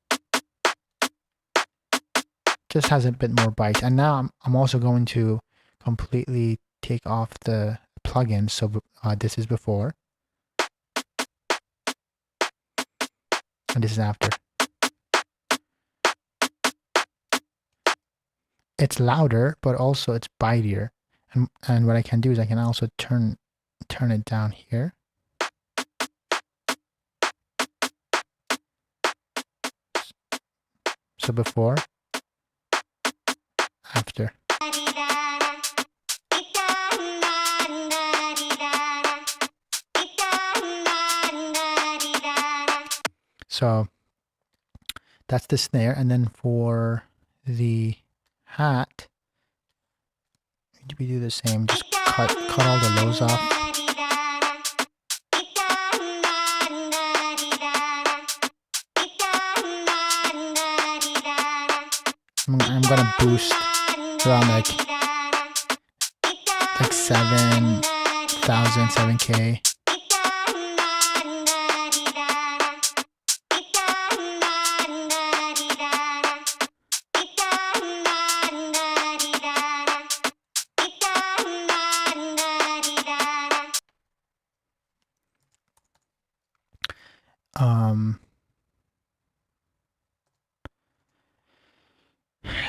just has a bit more bite. And now I'm also going to completely take off the plugin. So this is before, and this is after. It's louder, but also it's bitier. And what I can do is I can also turn it down here. So before, after. So that's the snare, and then for the hat, we do the same. Just cut all the lows off. I'm gonna boost around like like 7,000, 7K.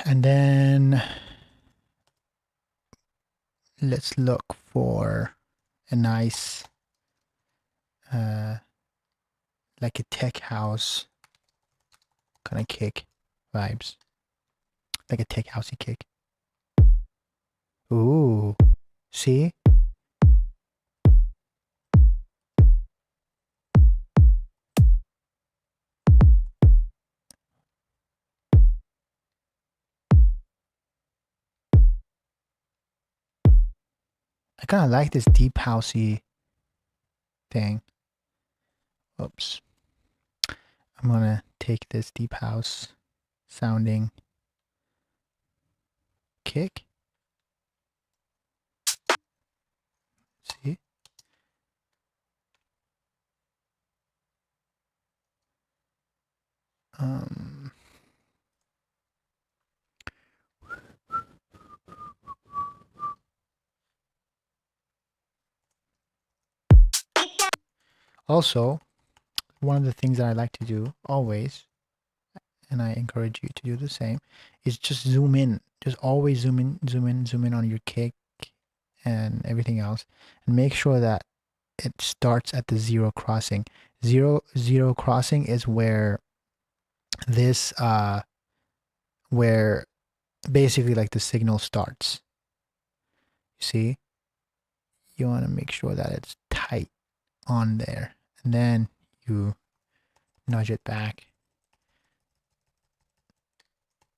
And then let's look for a nice like a tech house kind of kick vibes, like a tech housey kick. Ooh, see? I kind of like this deep housey thing. Oops. I'm gonna take this deep house sounding kick. See? Also, one of the things that I like to do always, and I encourage you to do the same, is just zoom in. Just always zoom in, zoom in, zoom in on your kick and everything else, and make sure that it starts at the zero crossing. Zero crossing is where this where basically like the signal starts. You see? You want to make sure that it's tight on there, and then you nudge it back.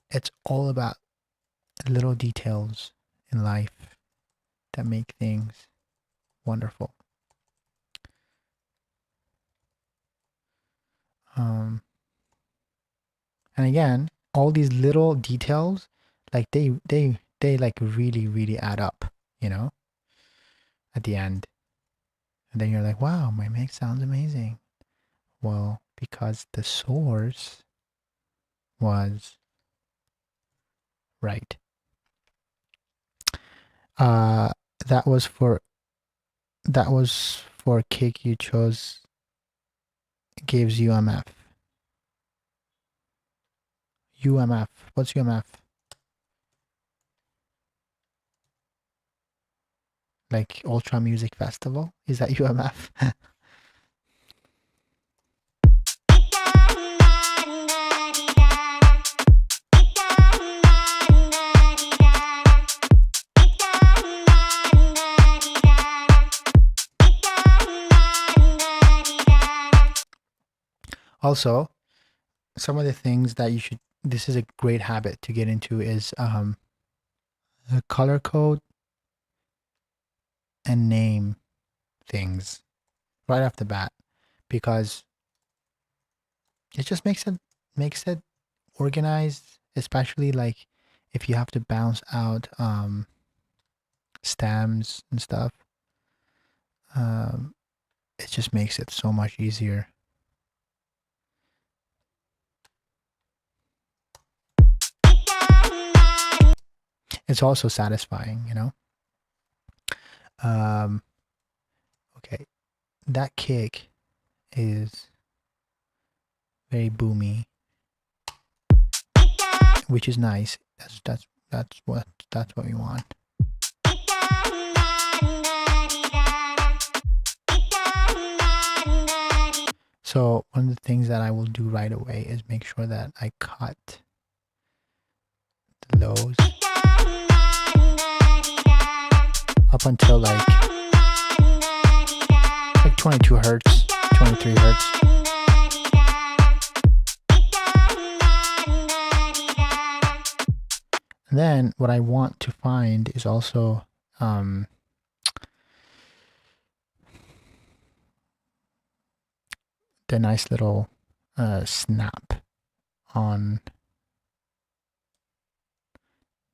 It's all about little details in life that make things wonderful. And again, all these little details, like they like really add up, you know, at the end. And then you're like, wow, my mix sounds amazing. Well, because the source was right. That was for kick you chose gives UMF. UMF. What's UMF? Like Ultra Music Festival? Is that UMF? Also, some of the things that you should, this is a great habit to get into, is the color code and name things right off the bat, because it just makes it organized, especially like if you have to bounce out stems and stuff. It just makes it so much easier. It's also satisfying, you know. Okay, that kick is very boomy, which is nice. That's what we want. So one of the things that I will do right away is make sure that I cut the lows up until like 22 hertz, 23 hertz. And then what I want to find is also the nice little snap on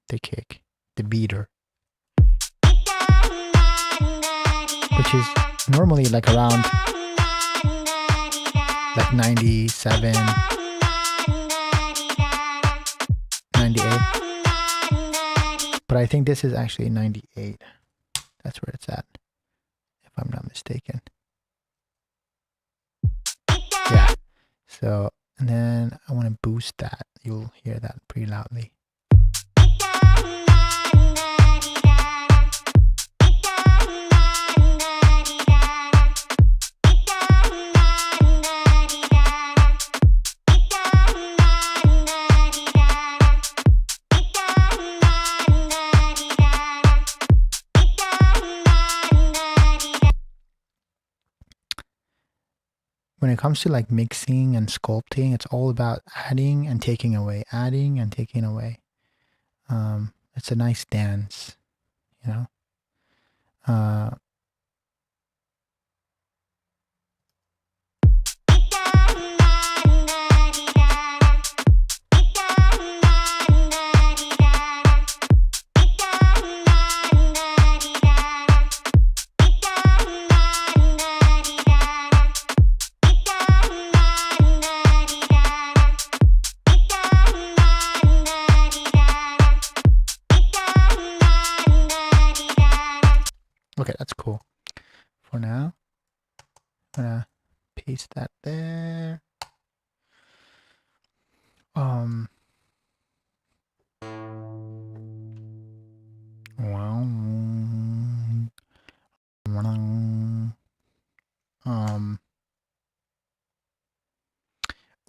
the kick, the beater. which is normally like around like 97, 98. But I think this is actually 98. That's where it's at, if I'm not mistaken. Yeah. So, and then I want to boost that. You'll hear that pretty loudly. When it comes to like mixing and sculpting, it's all about adding and taking away, adding and taking away. It's a nice dance, you know. Okay, that's cool. For now, I'm gonna paste that there.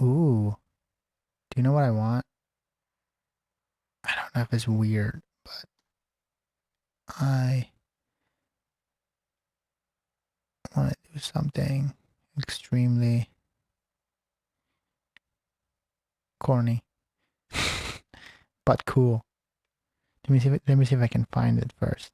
Ooh, do you know what I want? I don't know if it's weird, but I want to do something extremely corny, but cool. Let me see if I can find it first.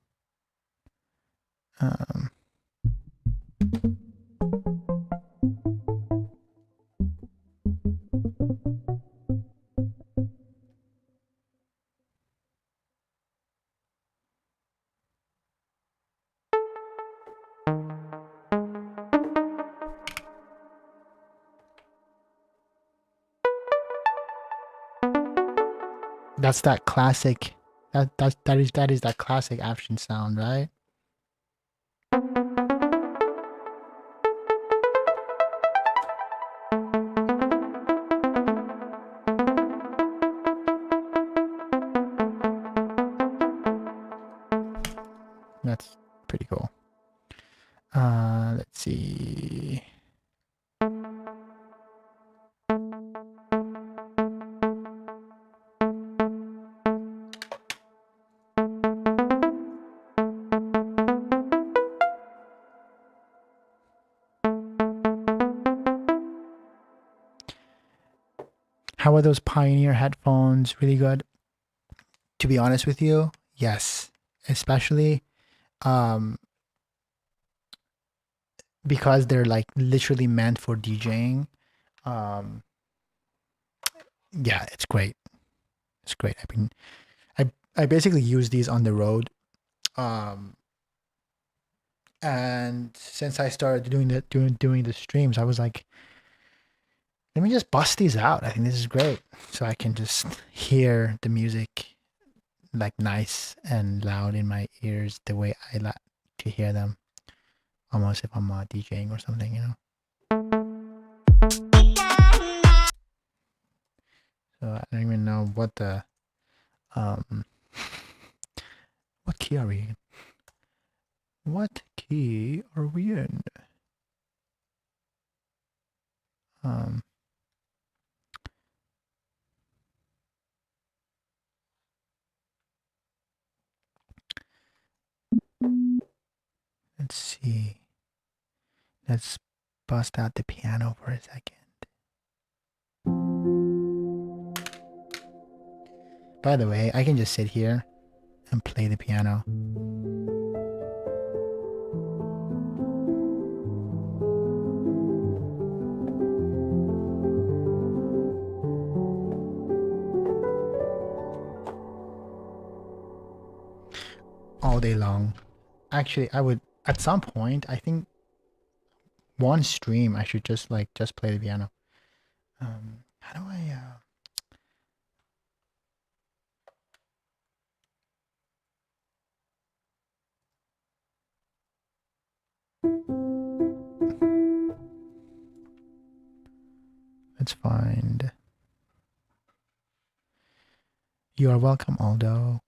That's that classic. That is that classic action sound, right? That's pretty cool. Let's see. How are those Pioneer headphones? Really good? To be honest with you, yes. Especially because they're like literally meant for DJing. Yeah, it's great. It's great. I mean, I basically use these on the road. And since I started doing the streams, I was like, let me just bust these out. I think this is great. So I can just hear the music like nice and loud in my ears the way I like to hear them. Almost if I'm DJing or something, you know. So I don't even know what the what key are we in? What key are we in? Let's see. Let's bust out the piano for a second. By the way, I can just sit here and play the piano. All day long. Actually, I at some point, I think one stream I should just play the piano. How do I let's find. You are welcome, Aldo.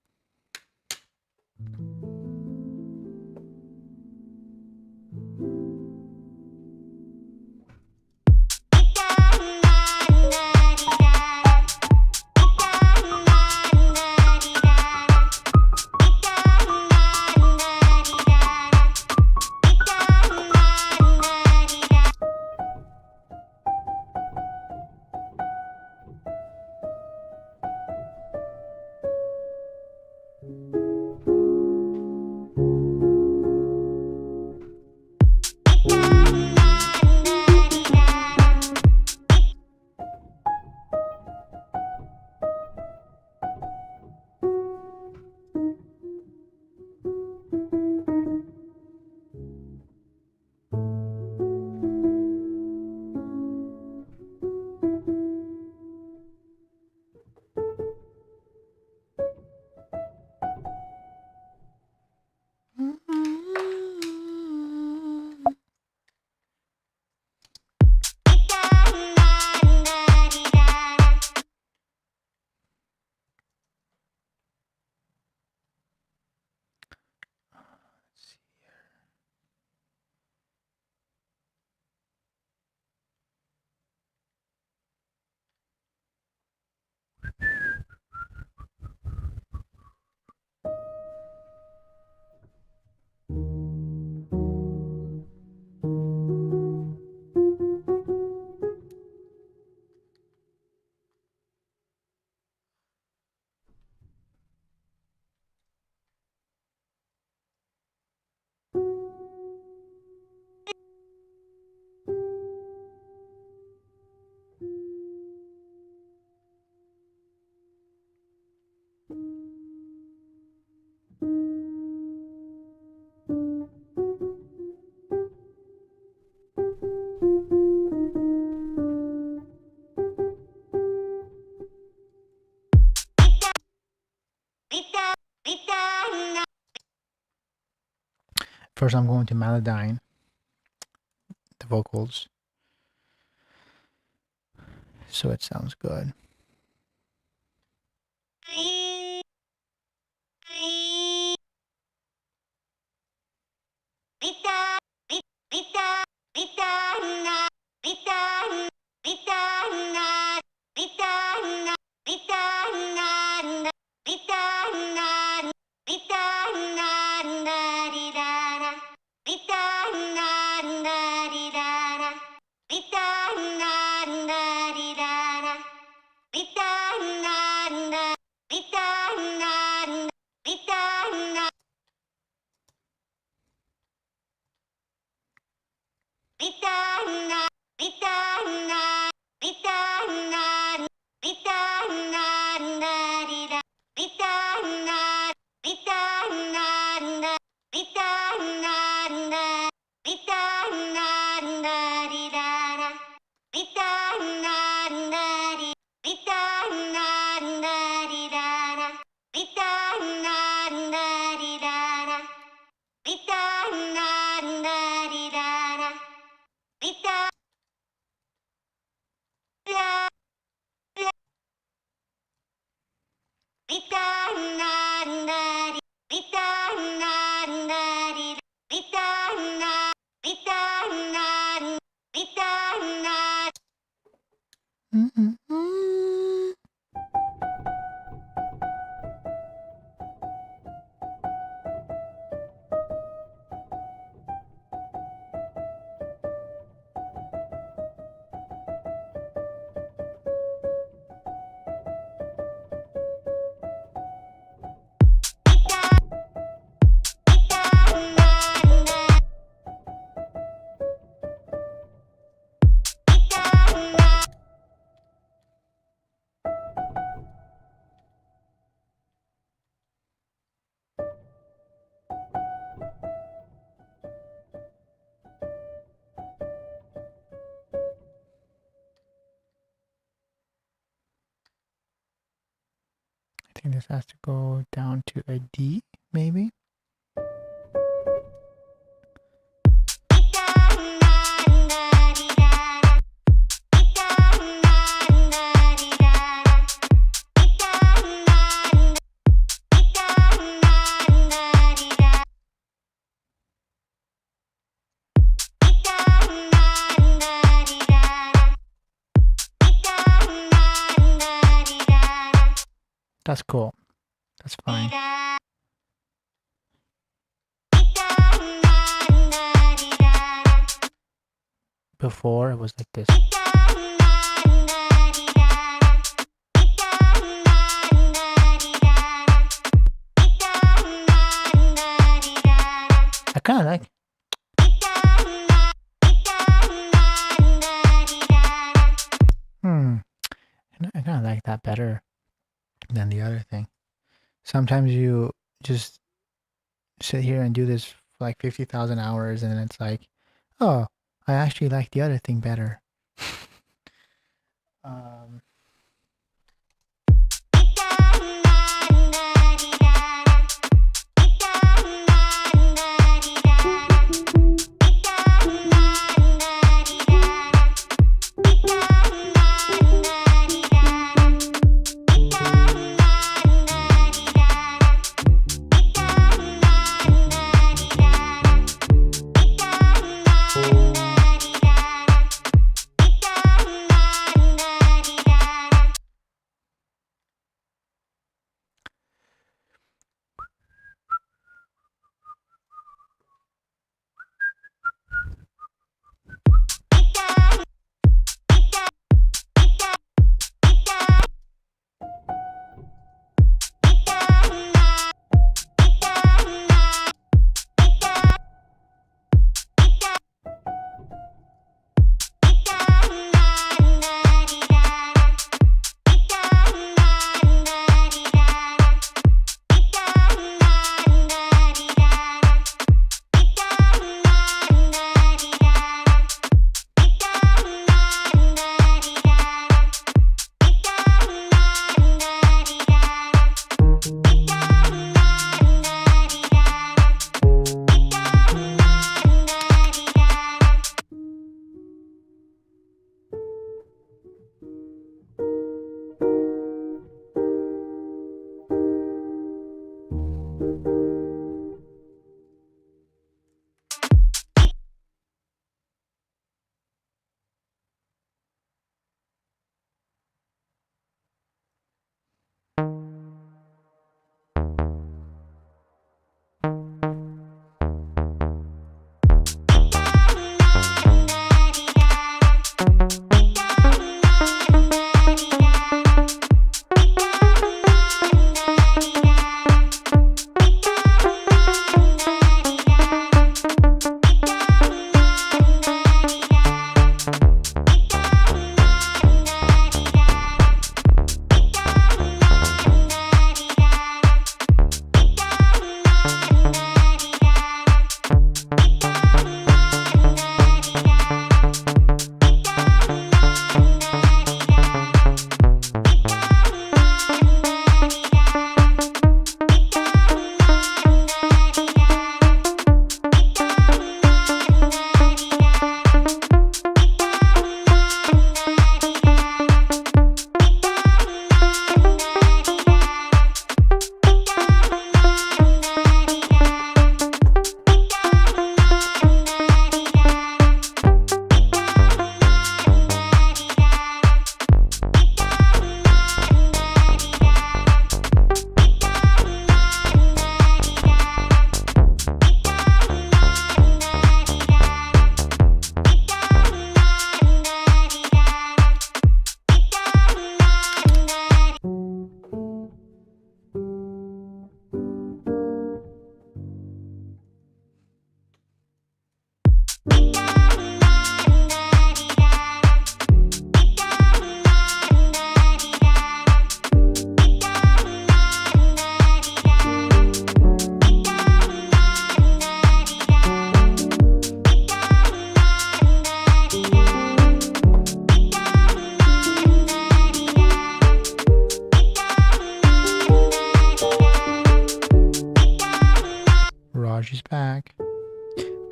First, I'm going to Melodyne, the vocals, so it sounds good. think this has to go down to a D, maybe. That's cool. That's fine. Before it was like this. I kind of like. I kind of like that better than the other thing. Sometimes you just sit here and do this for like 50,000 hours, and then it's like, oh, I actually like the other thing better.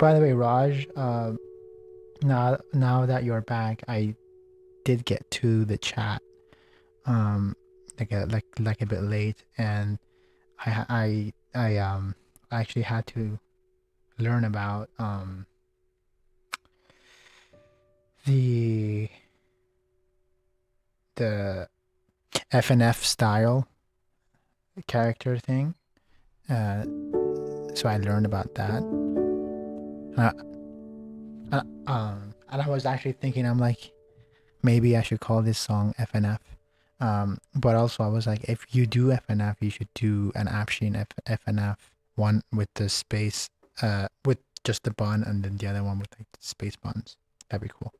by the way, Raj, now that you're back, I did get to the chat, like a bit late, and I actually had to learn about the FNF style character thing. So I learned about that. And I was actually thinking, I'm like, maybe I should call this song FNF. But also I was like, if you do FNF, you should do an Afshin FNF, one with the space, with just the bun, and then the other one with like space buns. That'd be cool.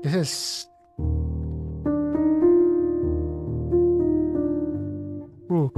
This is... Ooh.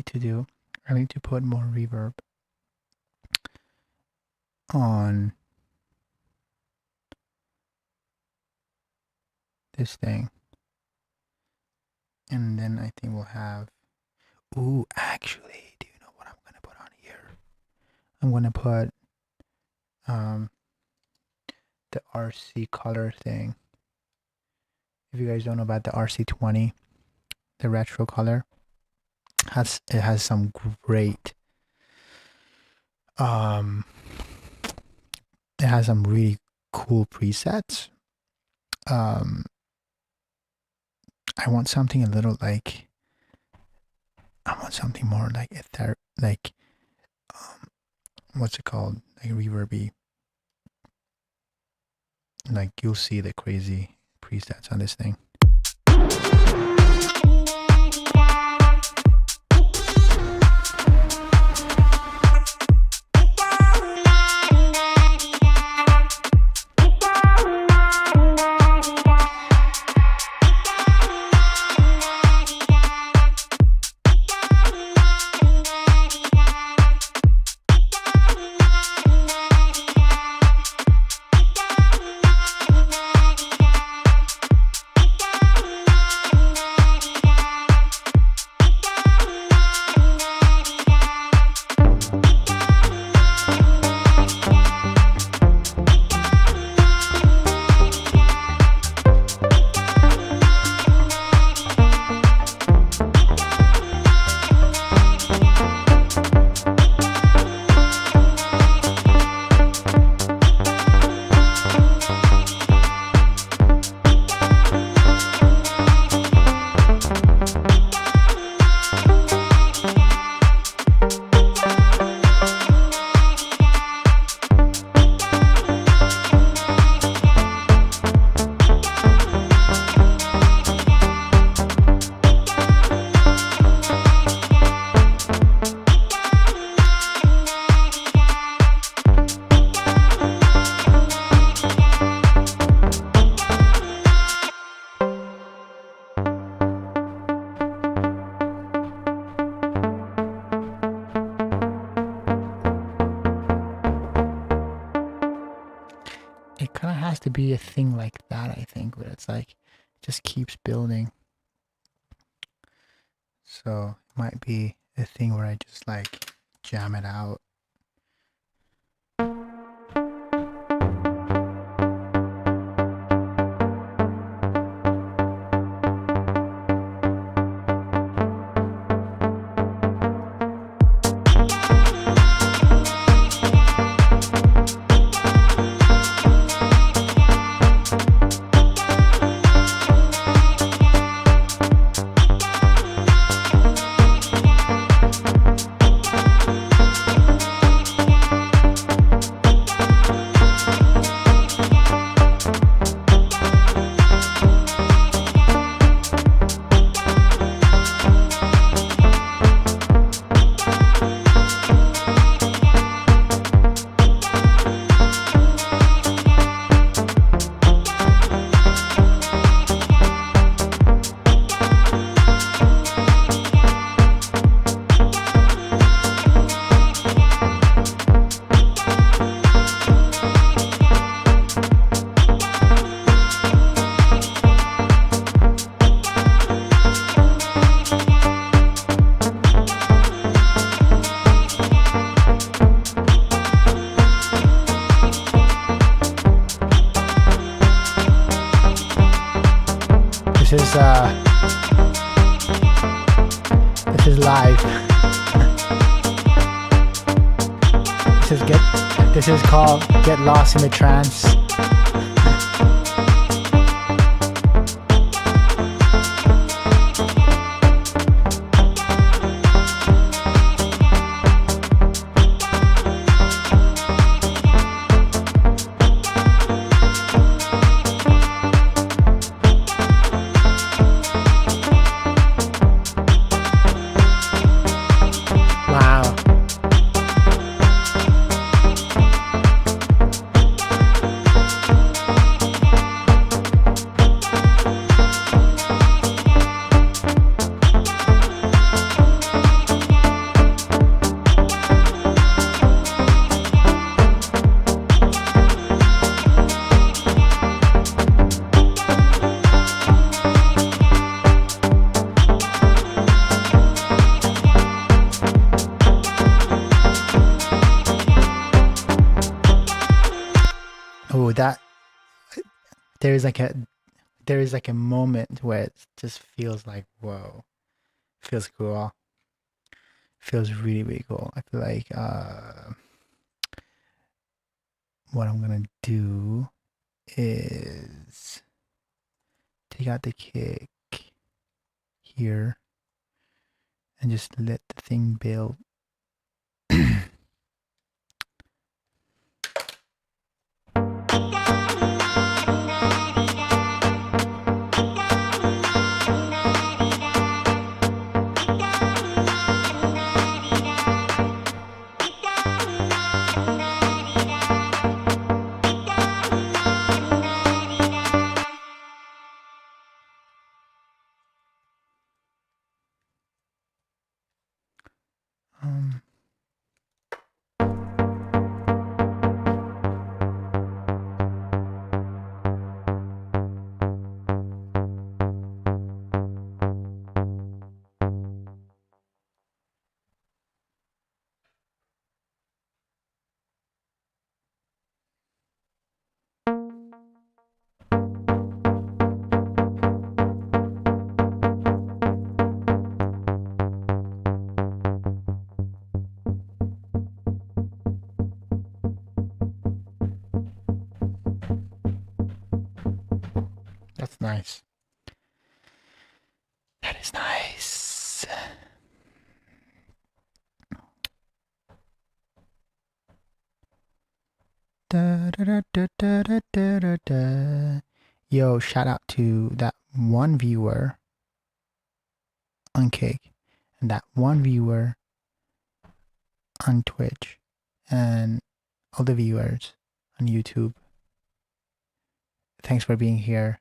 to do. I need to put more reverb on this thing. And then I think we'll have... Ooh, actually, do you know what I'm going to put on here? I'm going to put the RC color thing. If you guys don't know about the RC20, the retro color, it has some great... it has some really cool presets. I want something a little like... I want something more like what's it called? Like reverby. Like you'll see the crazy presets on this thing. It kind of has to be a thing like that, I think, where it's like, it just keeps building. So it might be a thing where I just like jam it out. This is live. This is called Get Lost in the Trance. oh, that there is like a moment where it just feels like, whoa, feels cool. Feels really, really cool. I feel like what I'm gonna do is take out the kick here and just let the thing build. Um, That's nice. That is nice. Da, da, da, da, da, da, da, da, da. Yo, shout out to that one viewer on Kick and that one viewer on Twitch and all the viewers on YouTube. Thanks for being here.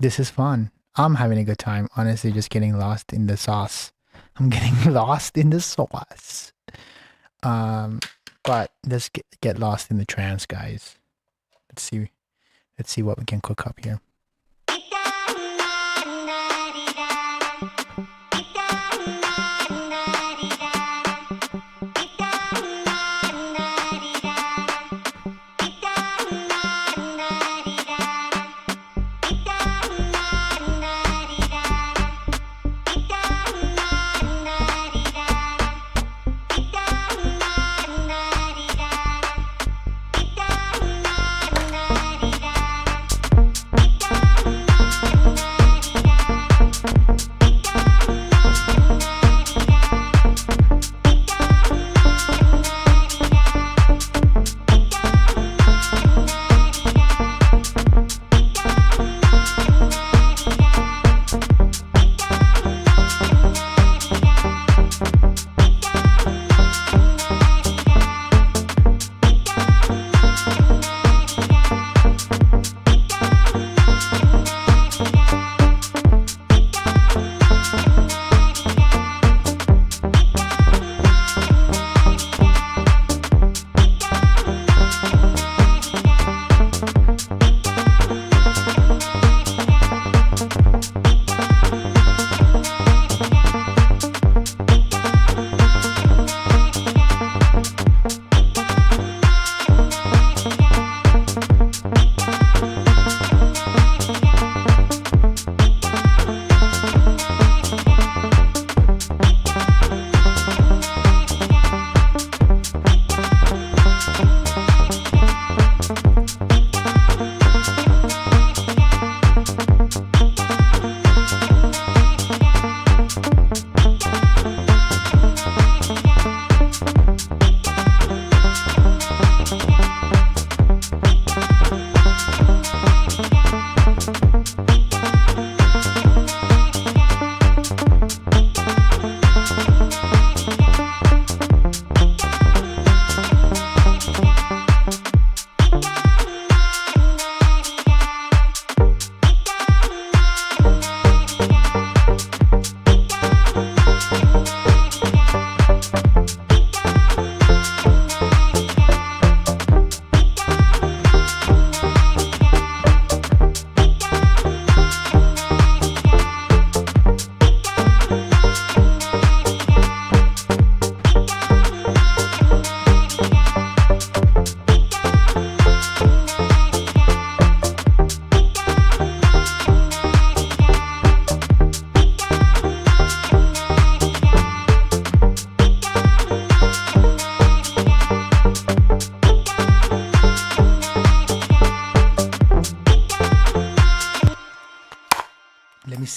This is fun. I'm having a good time. Honestly, just getting lost in the sauce. I'm getting lost in the sauce. But let's get lost in the trance, guys. Let's see what we can cook up here.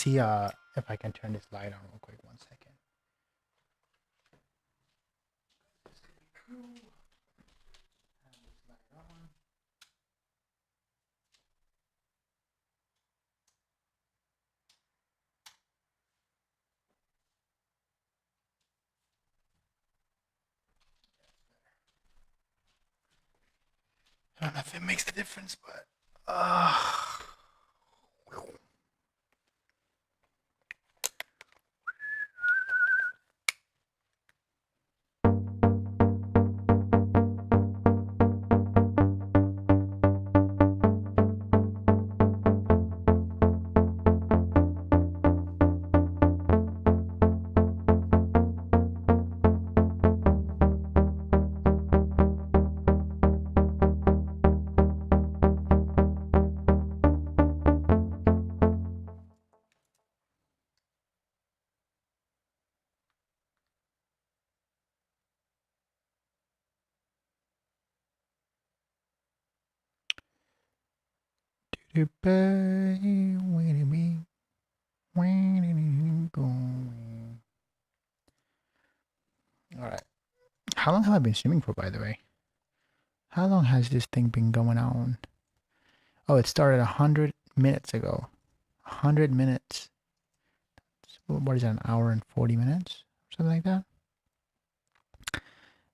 see if I can turn this light on real quick. 1 second. I don't know if it makes a difference, but all right. How long have I been streaming for, by the way? How long has this thing been going on? Oh, it started 100 minutes ago. 100 minutes. What is that, an hour and 40 minutes? Something like that?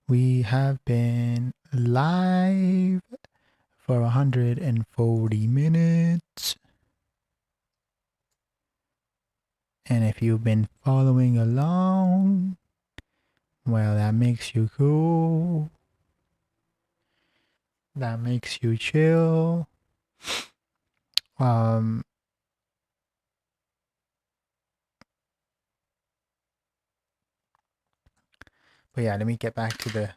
We have been live for 140 minutes. And if you've been following along, well, that makes you cool. That makes you chill. But yeah, let me get back to the.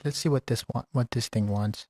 Let's see what this thing wants.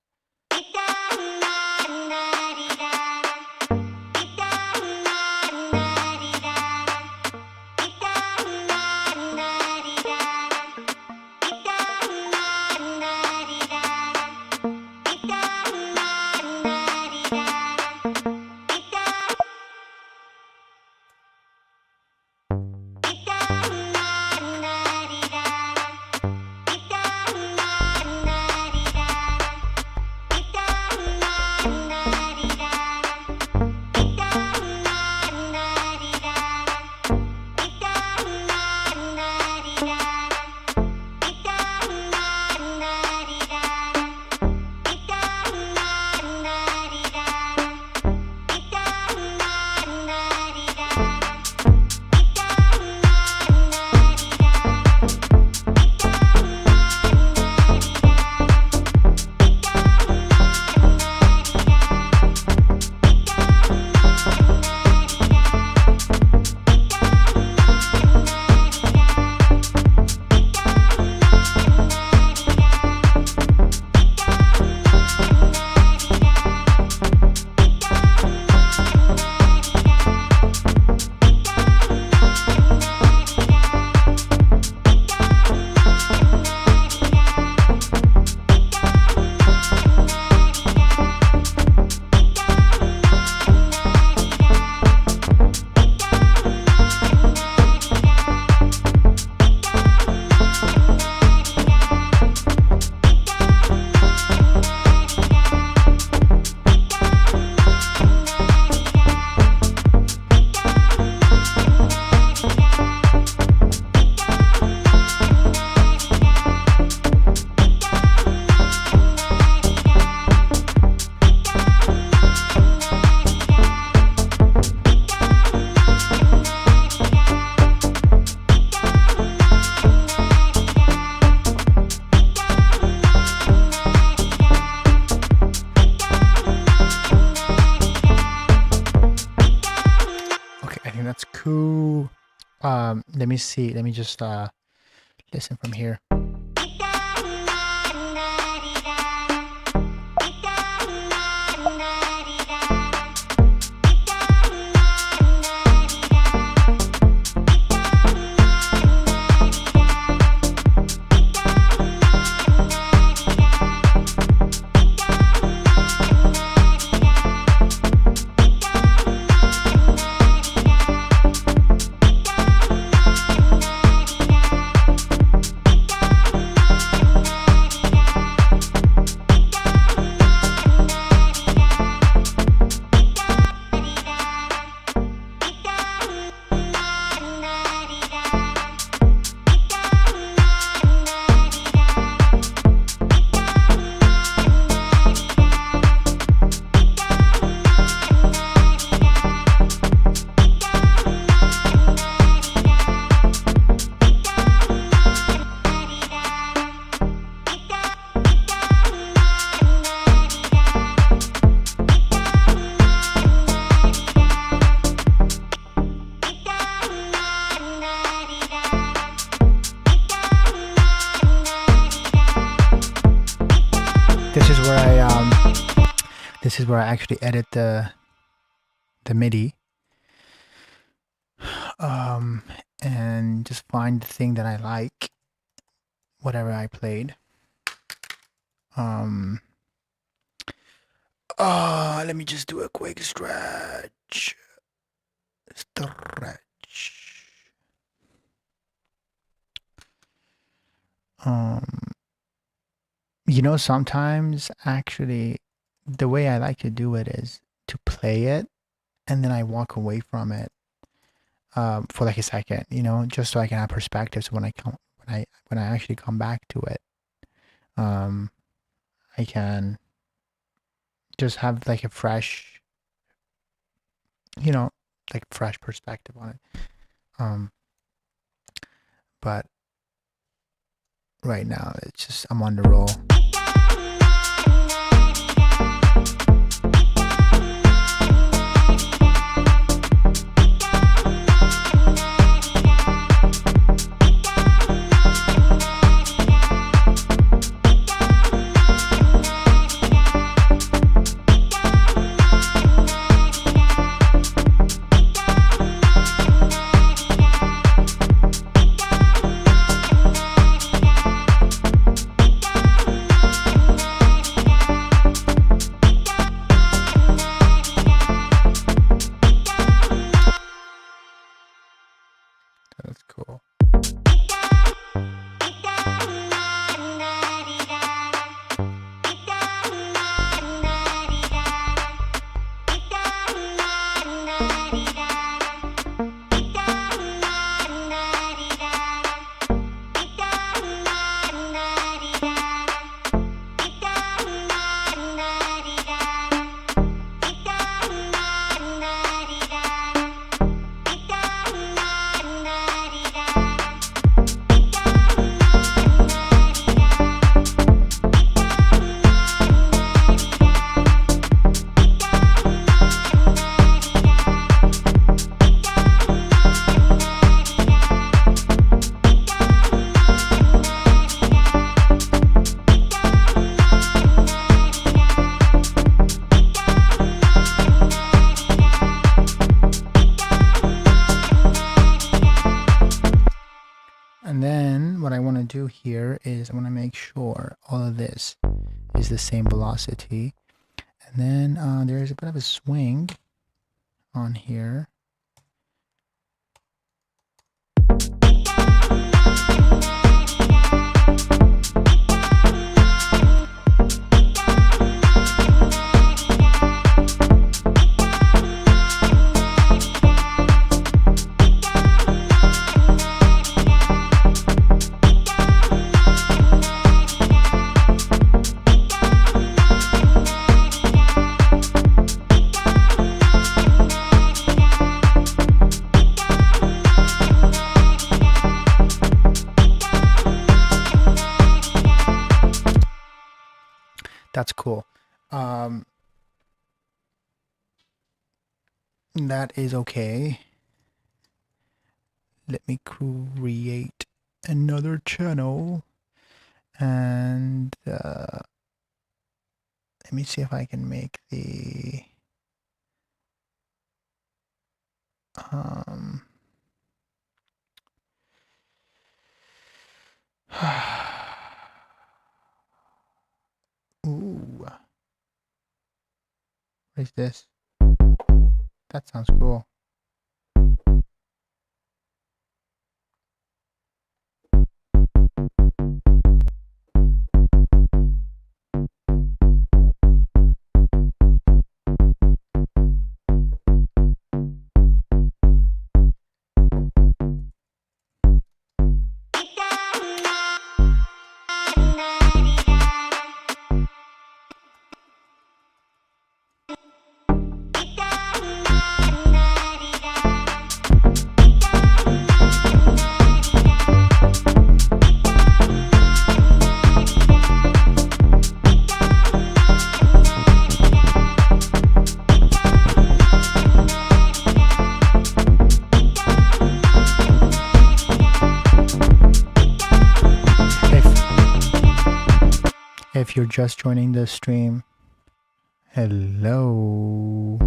Let me see. Let me just listen from here. this is where I actually edit the MIDI. And just find the thing that I like, whatever I played. Let me just do a quick stretch. You know, sometimes actually the way I like to do it is to play it and then I walk away from it for like a second, you know, just so I can have perspective. So when I actually come back to it, I can just have like a fresh, you know, like fresh perspective on it. But right now it's just I'm on the roll. That's cool. And then what I want to do here is I want to make sure all of this is the same velocity. And then there's a bit of a swing on here. That's cool. That is okay. Let me create another channel and let me see if I can make the ooh, what is this? That sounds cool. If you're just joining the stream, hello.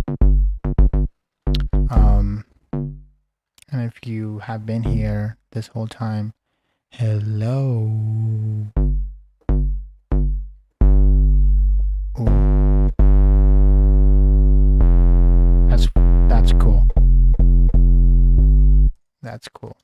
And if you have been here this whole time, hello. Ooh. That's cool. That's cool.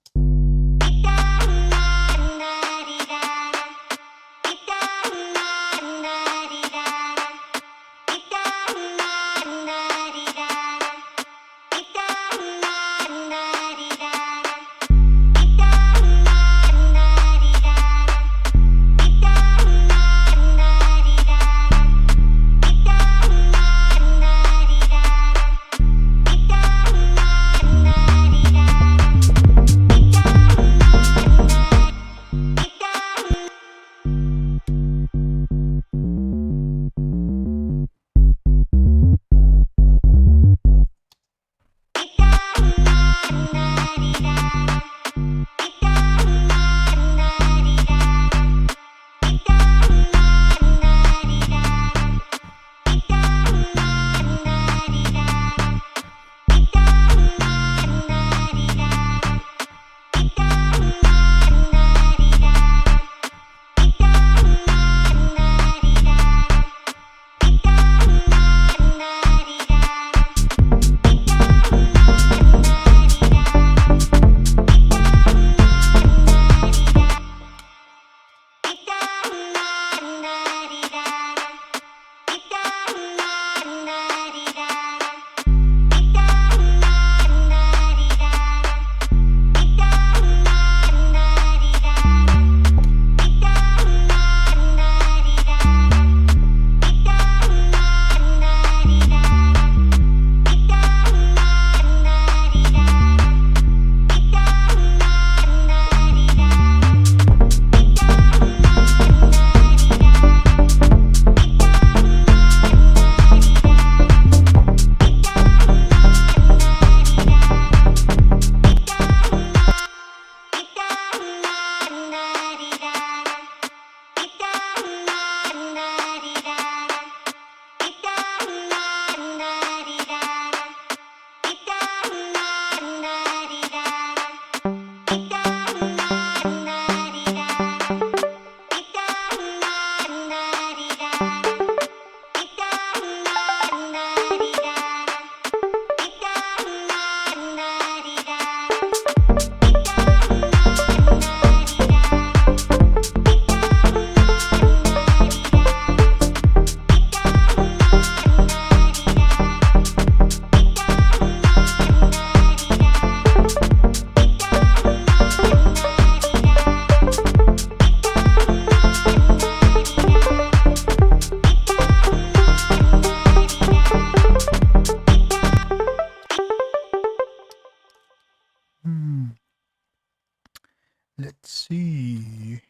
Let's see.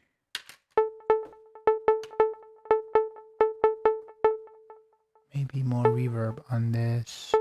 Maybe more reverb on this.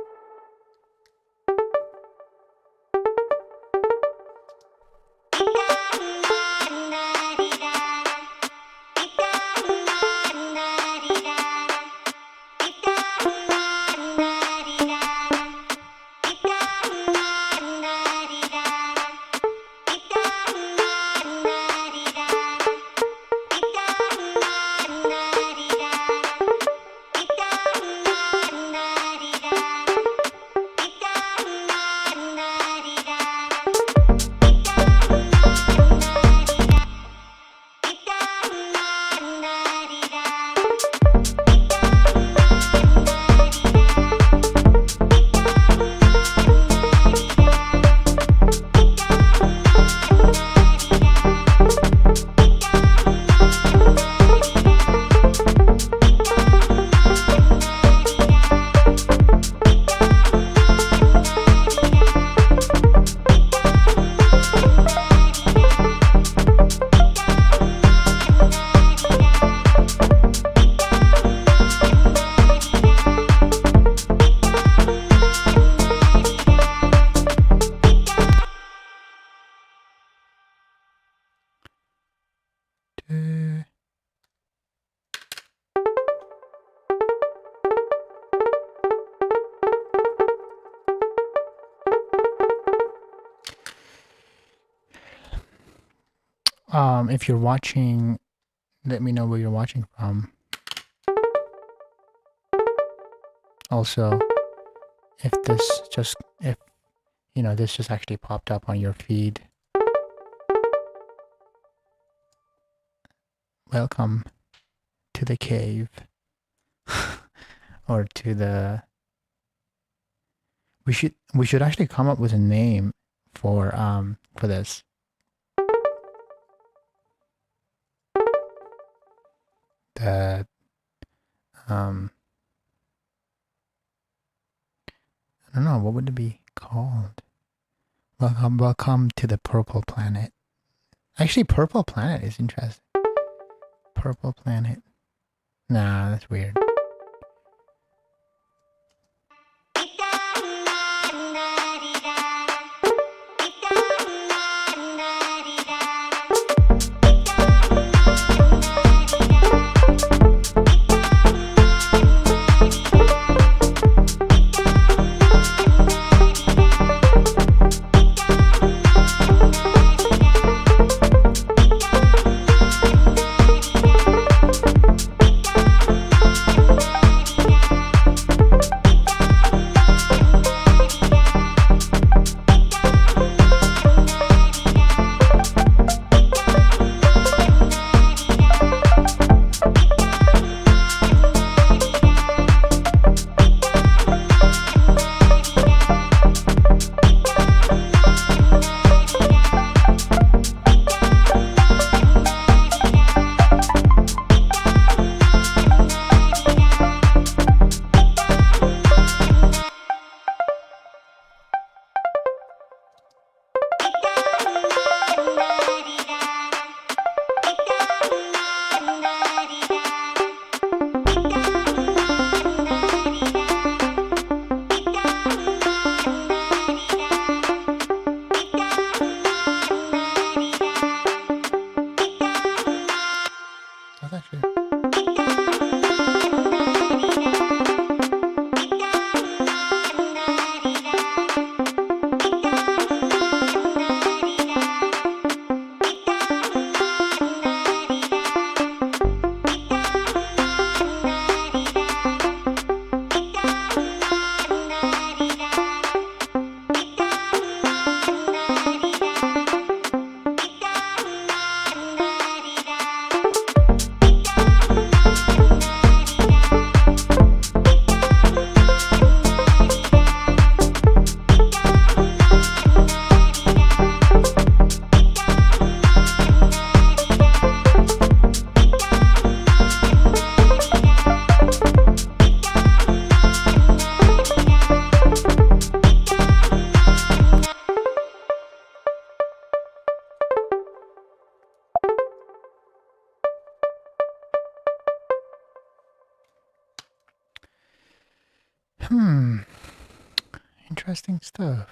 If you're watching, let me know where you're watching from. Also, if this just actually popped up on your feed, welcome to the cave. Or to the... We should actually come up with a name for this. The I don't know, what would it be called? Welcome to the Purple Planet. Actually, Purple Planet is interesting. Purple Planet. Nah, that's weird. Interesting stuff.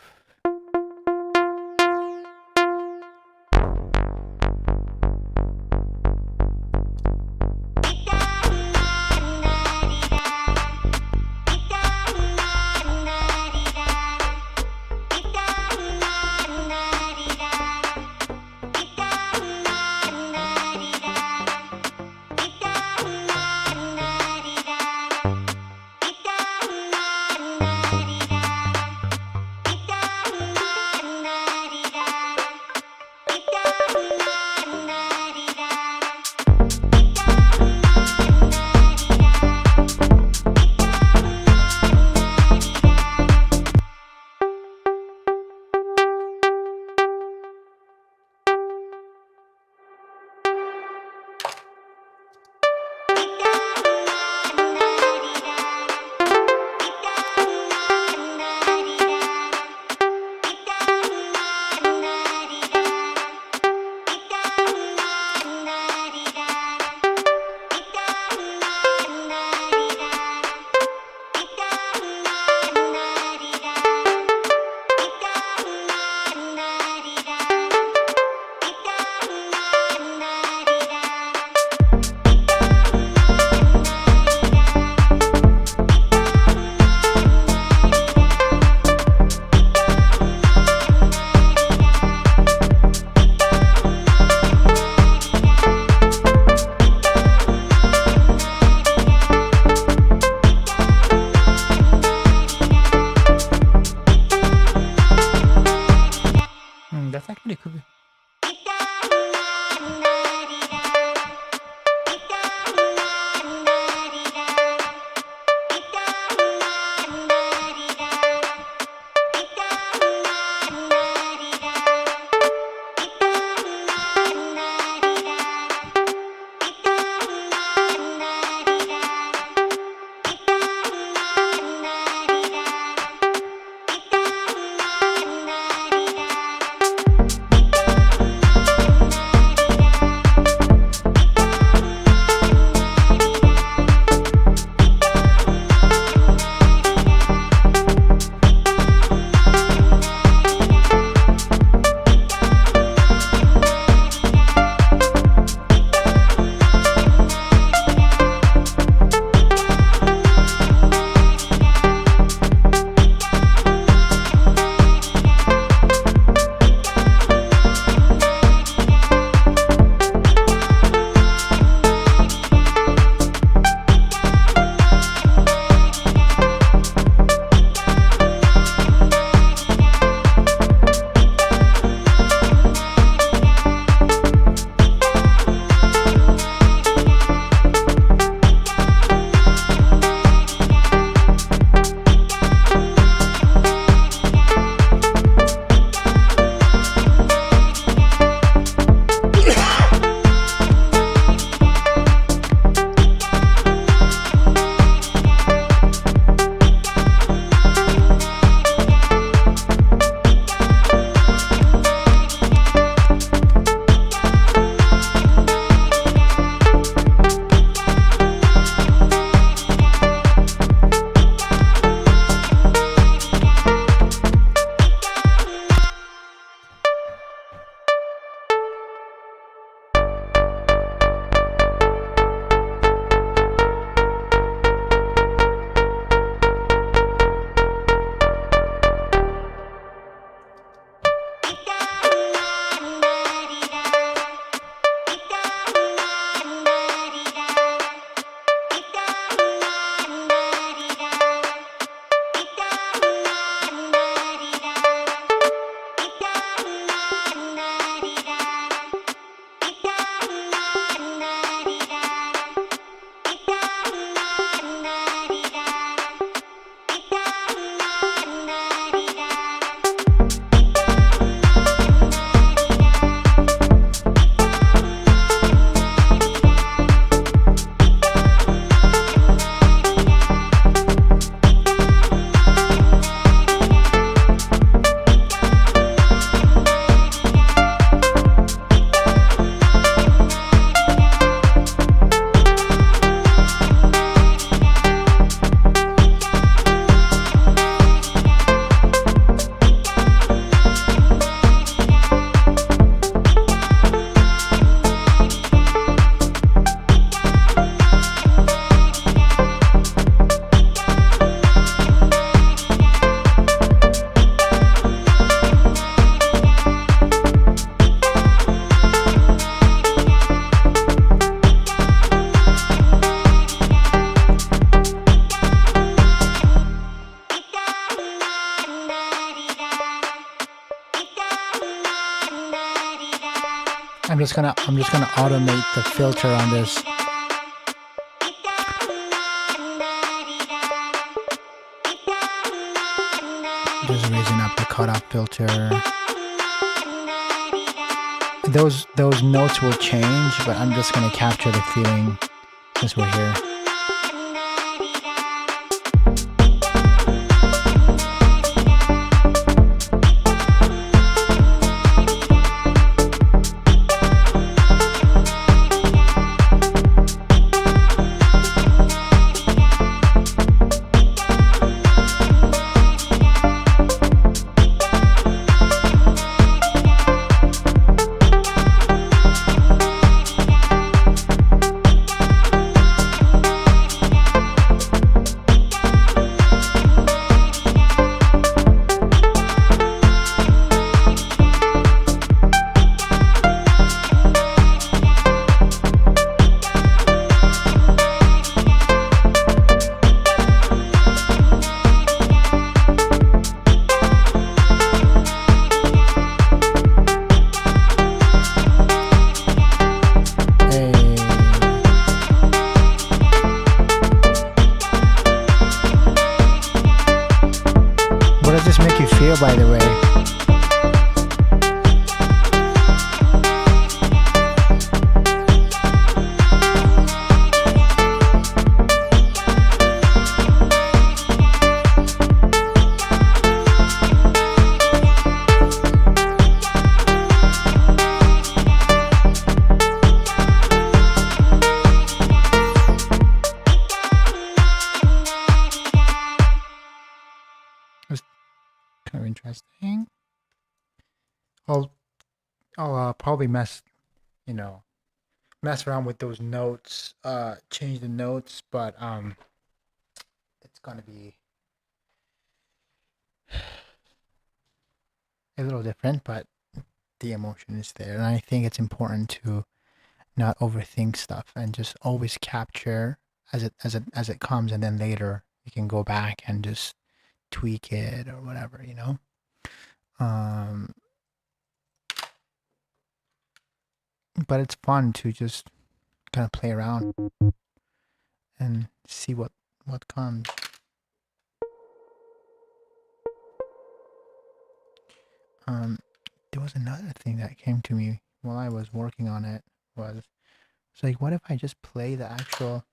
just gonna automate the filter on this. Just raising up the cutoff filter. Those notes will change, but I'm just gonna capture the feeling since we're here. By the way, kind of interesting. I'll probably mess around with those notes, change the notes, but it's gonna be a little different, but the emotion is there, and I think it's important to not overthink stuff and just always capture as it comes, and then later you can go back and just tweak it or whatever, you know. But it's fun to just kind of play around and see what comes. There was another thing that came to me while I was working on it. It's like, what if I just play the actual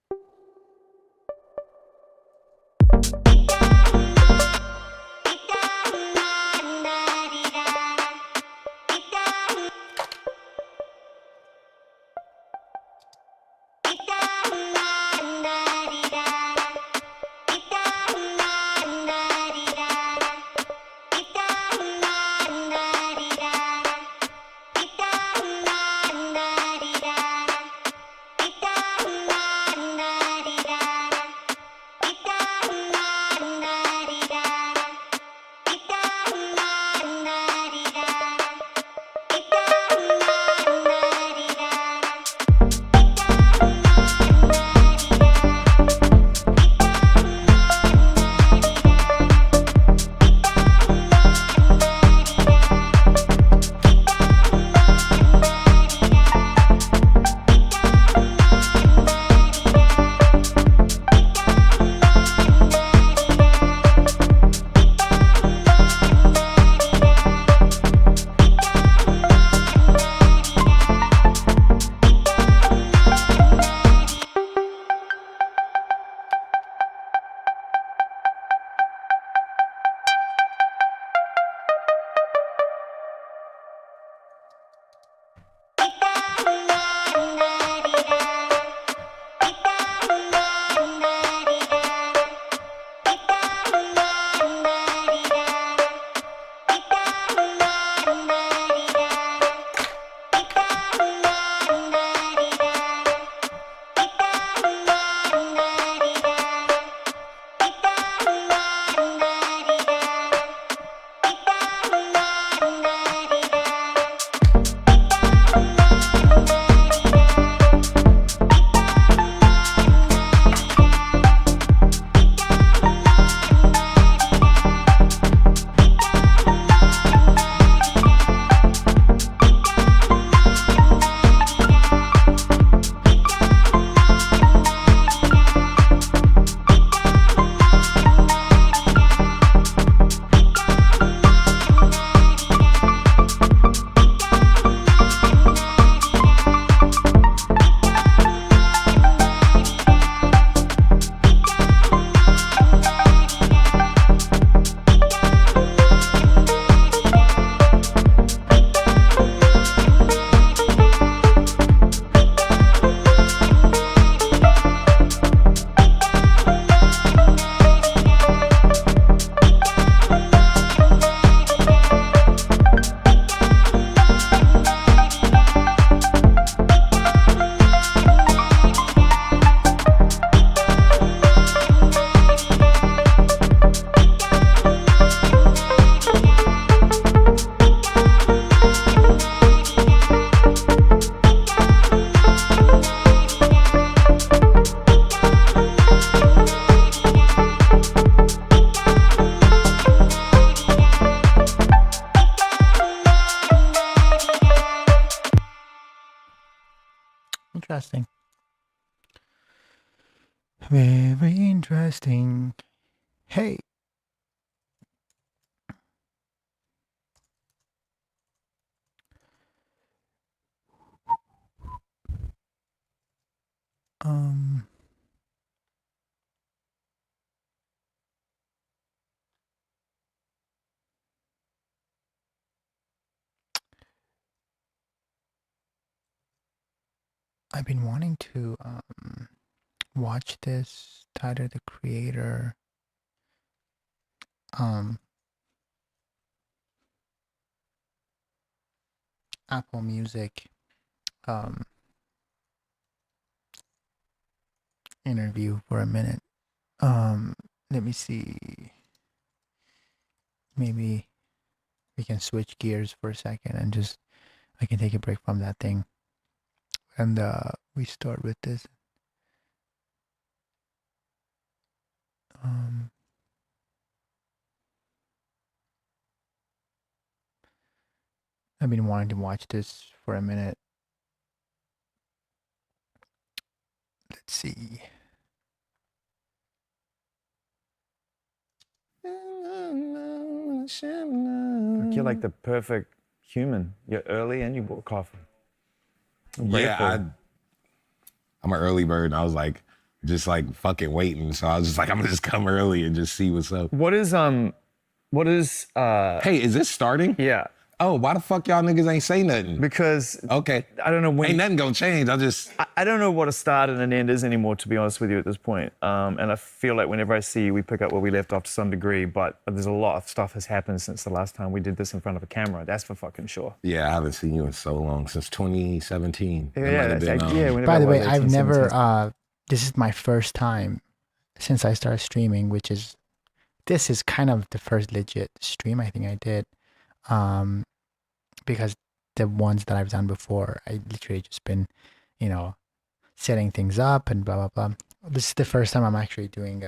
Very interesting. Hey. Um. I've been wanting to watch this Tyler the Creator Apple Music interview for a minute. Let me see. Maybe we can switch gears for a second and just I can take a break from that thing. And we start with this. I've been wanting to watch this for a minute. Let's see. You're like the perfect human. You're early and you bought coffee. Yeah, I'm an early bird. And I was like, just like fucking waiting. So I was just like, I'm gonna just come early and just see what's up. What is Hey, is this starting? yeah, Oh, why the fuck y'all niggas ain't say nothing? because Okay. I don't know when Ain't nothing gonna change. I don't know what a start and an end is anymore, to be honest with you at this point. And I feel like whenever I see you, we pick up where we left off to some degree, but there's a lot of stuff has happened since the last time we did this in front of a camera. That's for fucking sure. Yeah, I haven't seen you in so long, since 2017. It might Yeah, have that's been, like, yeah. Whenever By the it way, was, I've 18, never 17. this is my first time since I started streaming, which is this is kind of the first legit stream I think I did. Because the ones that I've done before, I literally just been, setting things up and blah blah blah. This is the first time I'm actually doing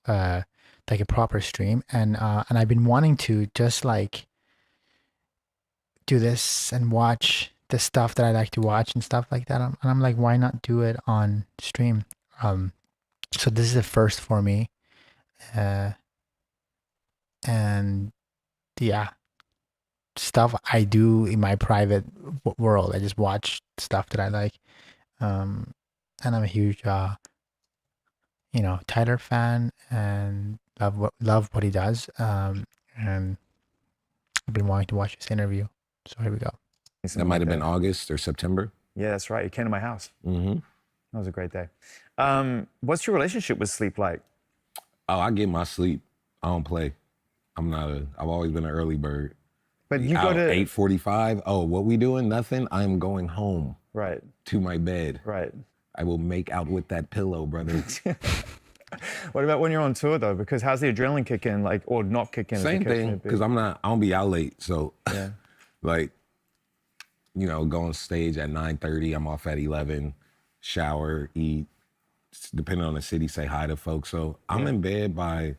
like a proper stream, and I've been wanting to just like do this and watch the stuff that I like to watch and stuff like that. And I'm like, why not do it on stream? So this is the first for me, and yeah. Stuff I do in my private world. I just watch stuff that I like, and I'm a huge, Tyler fan and love what he does. And I've been wanting to watch this interview, so here we go. that might have been August or September. Yeah, that's right. You came to my house. Mm-hmm. That was a great day. What's your relationship with sleep like? Oh, I get my sleep. I don't play. I've always been an early bird. But you go Out to 8:45. Oh, what we doing? Nothing. I'm going home right, to my bed. right. I will make out with that pillow, brother. What about when you're on tour though? Because how's the adrenaline kick in, like, or not kick in? as the Same case may thing, be? because I don't be out late. So, Yeah. like, go on stage at 9:30. I'm off at 11. Shower, eat. Depending on the city, say hi to folks. So I'm in bed on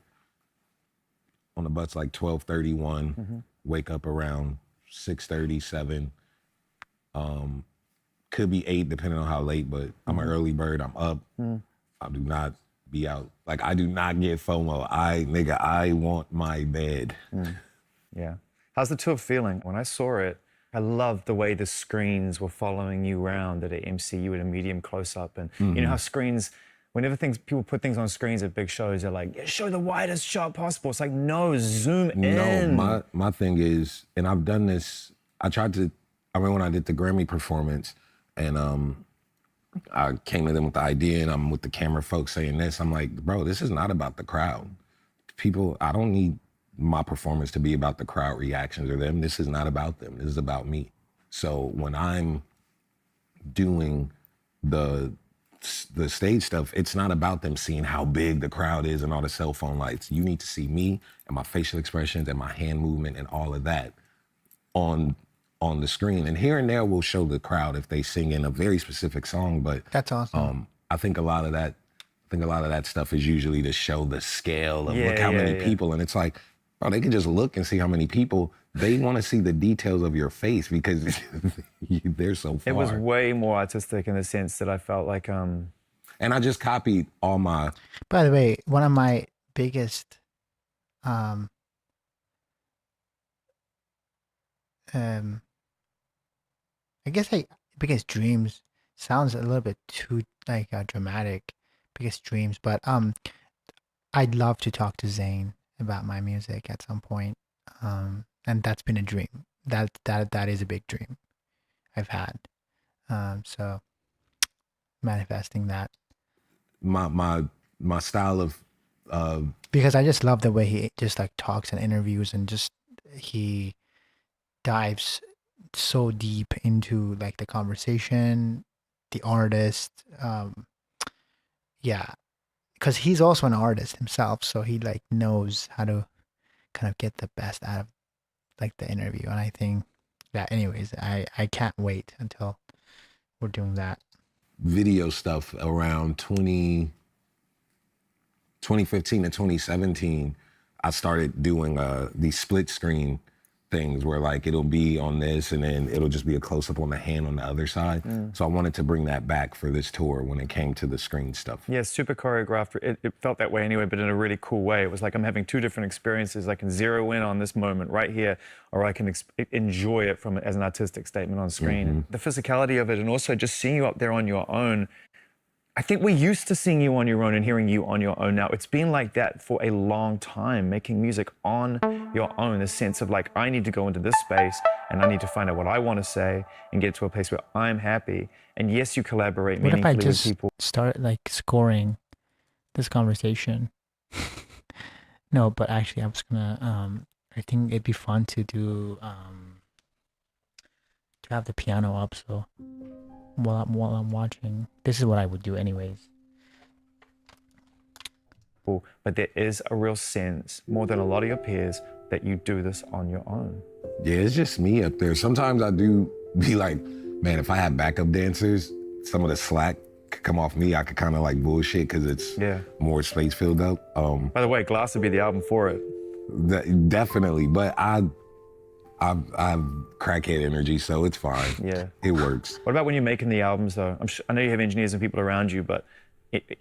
the bus like 12:31. Wake up around 6:30, 7. Could be 8 depending on how late, but I'm an early bird. I'm up. I do not be out. Like, I do not get FOMO. I want my bed. Yeah. How's the tour feeling? When I saw it, I loved the way the screens were following you around at an MCU at a medium close up. And you know how screens, whenever people put things on screens at big shows, they're like, yeah, show the widest shot possible. It's like, no, zoom in. No, my thing is, and I've done this, I remember when I did the Grammy performance, and I came to them with the idea, and I'm with the camera folks saying this. I'm like, bro, this is not about the crowd. I don't need my performance to be about the crowd reactions or them. This is not about them. This is about me. So when I'm doing the stage stuff, it's not about them seeing how big the crowd is and all the cell phone lights. You need to see me and my facial expressions and my hand movement and all of that on the screen. And here and there we'll show the crowd if they sing in a very specific song, but That's awesome. I think a lot of that stuff is usually to show the scale of look how many people, and it's like, bro, they can just look and see how many people. They want to see the details of your face because they're so far. It was way more artistic in the sense that I felt like, And And I just copied all my. By the way, one of my biggest I guess biggest dreams sounds a little bit too like dramatic. Biggest dreams, but I'd love to talk to Zayn about my music at some point. And that's been a dream. That is a big dream I've had. So manifesting that. My style of because I just love the way he just like talks in interviews, and just he dives so deep into like the conversation, the artist. Yeah, because he's also an artist himself, so he like knows how to kind of get the best out of like the interview. And I think that anyways, I can't wait until we're doing that. Video stuff around 2015 to 2017, I started doing these split screen things where like it'll be on this and then it'll just be a close up on the hand on the other side. So I wanted to bring that back for this tour when it came to the screen stuff. Yeah, super choreographed. It felt that way anyway, but in a really cool way. It was like I'm having two different experiences. I can zero in on this moment right here, or I can enjoy it from as an artistic statement on screen. The physicality of it, and also just seeing you up there on your own. I think we're used to seeing you on your own and hearing you on your own now. It's been like that for a long time, making music on your own, the sense of like, I need to go into this space and I need to find out what I want to say and get to a place where I'm happy. And yes, you collaborate What if meaningfully I just with people. start like scoring this conversation? No, but actually I was gonna, I think it'd be fun to do, to have the piano up, so while I'm watching, this is what I would do anyways. But there is a real sense, more than a lot of your peers, that you do this on your own. Yeah, it's just me up there. Sometimes I do be like, man, if I had backup dancers, some of the slack could come off me. I could kind of like bullshit because it's more space filled up. By the way, Glass would be the album for it. Definitely, but I have crackhead energy, so it's fine. Yeah. It works. What about when you're making the albums, though? I know you have engineers and people around you, but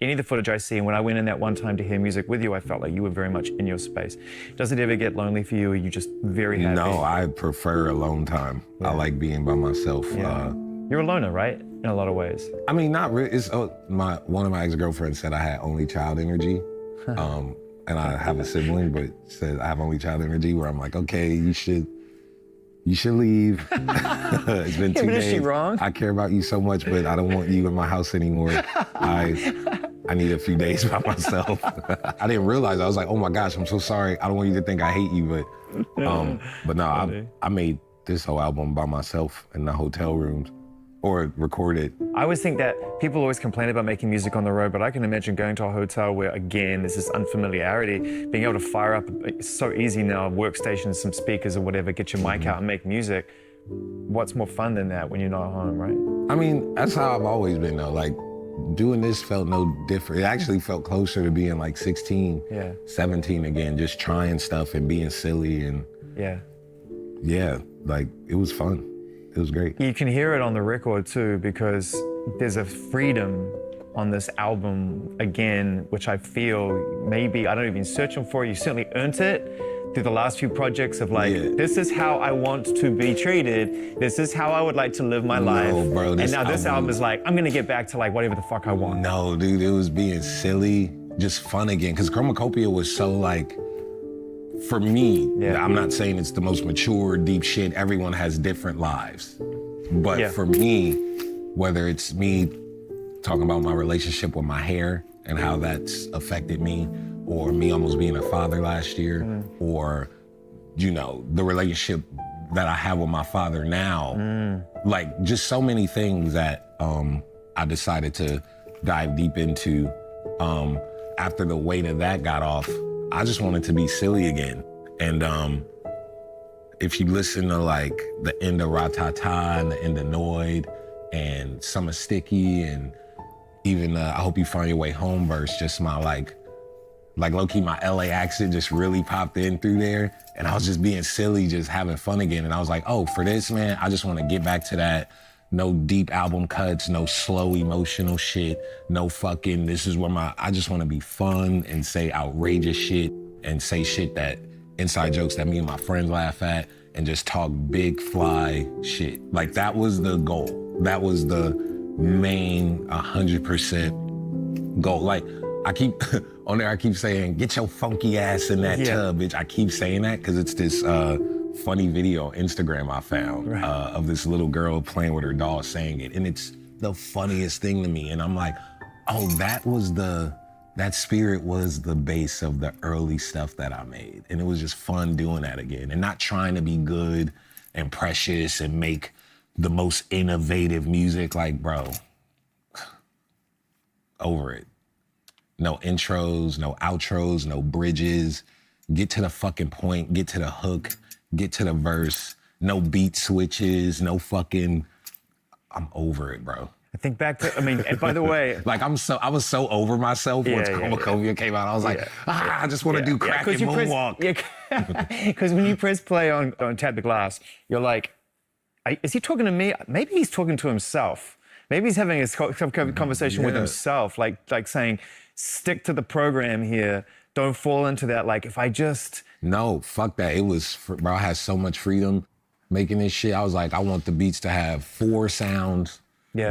any of the footage I see, and when I went in that one time to hear music with you, I felt like you were very much in your space. Does it ever get lonely for you? Or are you just very happy? No, I prefer alone time. I like being by myself. Yeah. You're a loner, right? In a lot of ways. I mean, not really. It's one of my ex-girlfriends said I had only child energy. And I have a sibling, but said I have only child energy, where I'm like, okay, you should leave. It's been 2 days. Is she wrong? I care about you so much, but I don't want you in my house anymore. I need a few days by myself. I didn't realize. I was like, oh my gosh, I'm so sorry. I don't want you to think I hate you, but no, I made this whole album by myself in the hotel rooms, or recorded. I always think that people always complain about making music on the road, but I can imagine going to a hotel where, again, there's this unfamiliarity, being able to fire up, it's so easy now, workstations, some speakers or whatever, get your mic out and make music. What's more fun than that when you're not home, right? I mean, that's how I've always been though. Like, doing this felt no different. It actually felt closer to being like 16, 17 again, just trying stuff and being silly and like it was fun. It was great. You can hear it on the record too, because there's a freedom on this album, again, which I feel maybe, I don't even searching for, you certainly earned it through the last few projects of like, this is how I want to be treated, this is how I would like to live my life. Bro, and now this album is like, I'm gonna get back to like whatever the fuck I want. No, dude, it was being silly, just fun again, because Chromacopia was so like, for me, I'm not saying it's the most mature, deep shit. Everyone has different lives. But for me, whether it's me talking about my relationship with my hair and how that's affected me, or me almost being a father last year, or, you know, the relationship that I have with my father now, like just so many things that I decided to dive deep into. After the weight of that got off, I just wanted to be silly again. And if you listen to like the end of Ratata and the end of Noid and Summer Sticky and even I Hope You Find Your Way Home verse, just my like low-key my LA accent just really popped in through there. And I was just being silly, just having fun again. And I was like, oh, for this, man, I just want to get back to that no deep album cuts, no slow emotional shit, no fucking, this is where I just want to be fun and say outrageous shit and say shit that, inside jokes that me and my friends laugh at, and just talk big fly shit. Like that was the goal. That was the main 100% goal. Like I keep, on there I keep saying, get your funky ass in that tub, bitch. I keep saying that because it's this, funny video on Instagram I found of this little girl playing with her doll saying it. And it's the funniest thing to me. And I'm like, oh, that spirit was the base of the early stuff that I made. And it was just fun doing that again and not trying to be good and precious and make the most innovative music. Like, bro, over it. No intros, no outros, no bridges. Get to the fucking point, get to the hook. Get to the verse, no beat switches, no fucking, I'm over it, bro. I think back to, I mean, and by the way, like I was so over myself once Chromacopia came out. I was like, I just want to do crack and moonwalk. Because when you press play on Tap the Glass, you're like, is he talking to me? Maybe he's talking to himself. Maybe he's having a conversation with himself, like saying, stick to the program here. Don't fall into that. Like if I just... No, fuck that. It was, bro, I had so much freedom making this shit. I was like, I want the beats to have 4 sounds,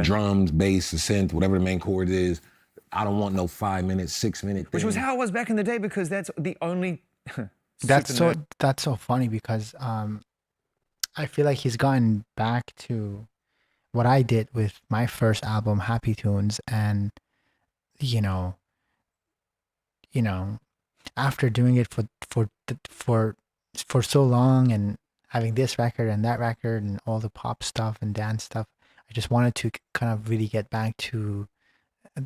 drums, bass, a synth, whatever the main chord is. I don't want no 5-minute, 6-minute thing. Which was how it was back in the day because that's the only... That's so funny because I feel like he's gotten back to what I did with my first album, Happy Tunes, and you know, after doing it for so long and having this record and that record and all the pop stuff and dance stuff, I just wanted to kind of really get back to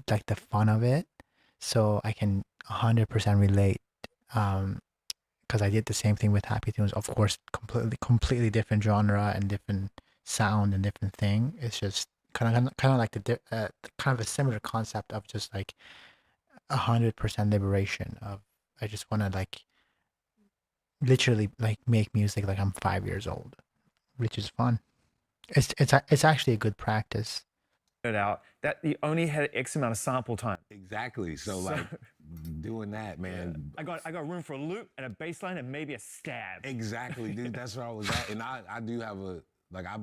like the fun of it, so I can 100% relate. Because I did the same thing with Happy Tunes. Of course, completely different genre and different sound and different thing. It's just kind of like kind of a similar concept of just like 100% liberation of, I just want to like literally like make music like I'm 5 years old, which is fun. It's actually a good practice. Out that you only had X amount of sample time. Exactly. So like doing that, man. I got room for a loop and a bass line and maybe a stab. Exactly, dude. That's where I was at. And I do have a, like, I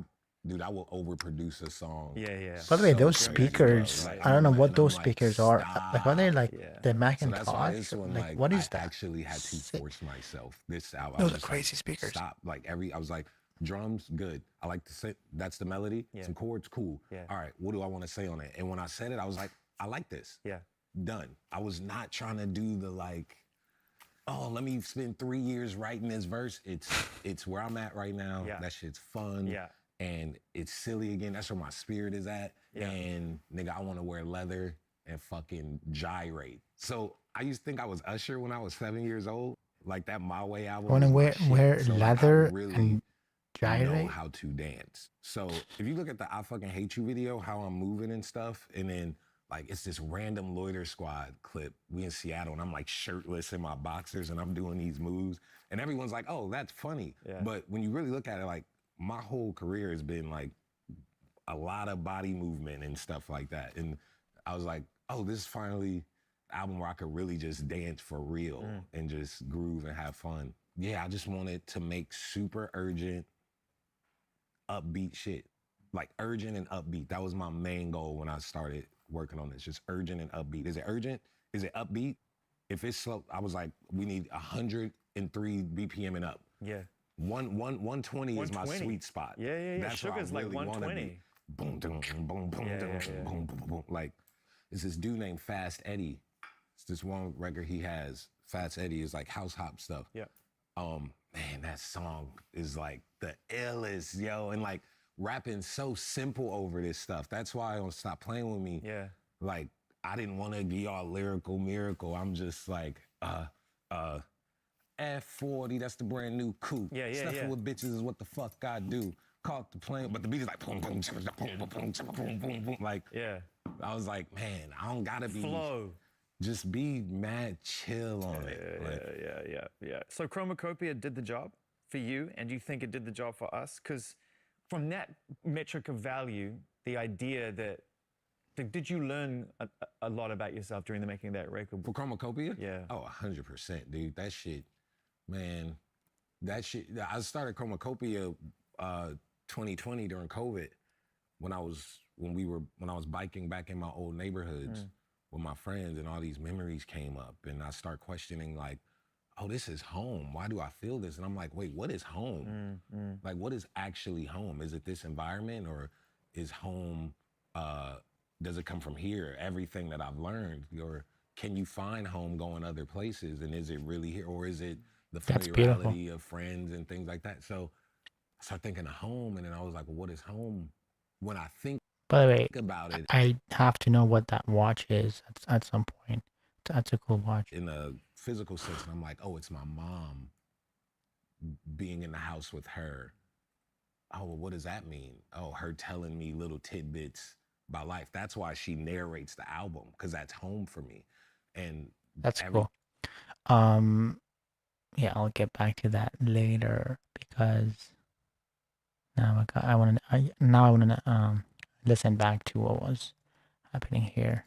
will overproduce a song. Yeah. By the way, So those crazy, speakers, bro. Like, I don't know what and those I'm like, speakers are. Like, are they like the So Macintosh? that's why this one, like, like, what is I that? actually had to force myself. This album. Those I are was crazy like, speakers. Stop. Like I was like, drums, good. I like to sit. That's the melody. Some chords, cool. All right, what do I want to say on it? And when I said it, I was like, I like this. Done. I was not trying to do the like, oh, let me spend 3 years writing this verse. It's where I'm at right now. That shit's fun. And it's silly again. That's where my spirit is at. And nigga, I want to wear leather and fucking gyrate. So I used to think I was Usher when I was 7 years old. Like that My Way album. Want to was my wear shit. So, like, leather I really and know gyrate? how to dance. So if you look at the I Fucking Hate You video, how I'm moving and stuff, and then like it's this random Loiter Squad clip. We in Seattle and I'm like shirtless in my boxers and I'm doing these moves. And everyone's like, oh, that's funny. But when you really look at it, like my whole career has been like a lot of body movement and stuff like that. And I was like, oh, this is finally the album where I could really just dance for real and just groove and have fun. Yeah, I just wanted to make super urgent, upbeat shit. Like urgent and upbeat. That was my main goal when I started working on this. Just urgent and upbeat. Is it urgent? Is it upbeat? If it's slow, I was like, we need 103 BPM and up. 120 is my sweet spot. That's Sugar's where I like really 120. wanna be. Boom, boom, boom, boom, boom, boom, boom. Like, it's this dude named Fast Eddie. It's this one record he has. Fast Eddie is like house hop stuff. Man, that song is like the illest, yo. And like rapping so simple over this stuff. That's why I don't stop playing with me. Like, I didn't want to give y'all lyrical miracle. I'm just like, F40, that's the brand new coupe. Stuffing with bitches is what the fuck I do. Caught the plane, but the beat is like boom, boom, boom, boom, boom, boom, boom, boom. Like, I was like, man, I don't gotta be flow. Just be mad chill on it. So Chromacopia did the job for you, and you think it did the job for us? Because from that metric of value, the idea that did you learn a lot about yourself during the making of that record? For Chromacopia? Yeah. Oh, 100%, dude. That shit, man. That shit. I started Chromacopia 2020 during COVID when I was biking back in my old neighborhoods with my friends, and all these memories came up, and I start questioning like, oh, this is home. Why do I feel this? And I'm like, wait, what is home? Like, what is actually home? Is it this environment, or is home? Does it come from here? Everything that I've learned, or can you find home going other places? And is it really here, or is it the That's familiarity of friends and things like that? So I started thinking of home, and then I was like, well, what is home? When I think By the way, about it I have to know what that watch is at some point. That's a cool watch. in a physical sense, and I'm like, oh, it's my mom being in the house with her. Oh, well, what does that mean? Oh, her telling me little tidbits about life. That's why she narrates the album, because that's home for me. And That's every- cool. Yeah, I'll get back to that later because now I want to listen back to what was happening here.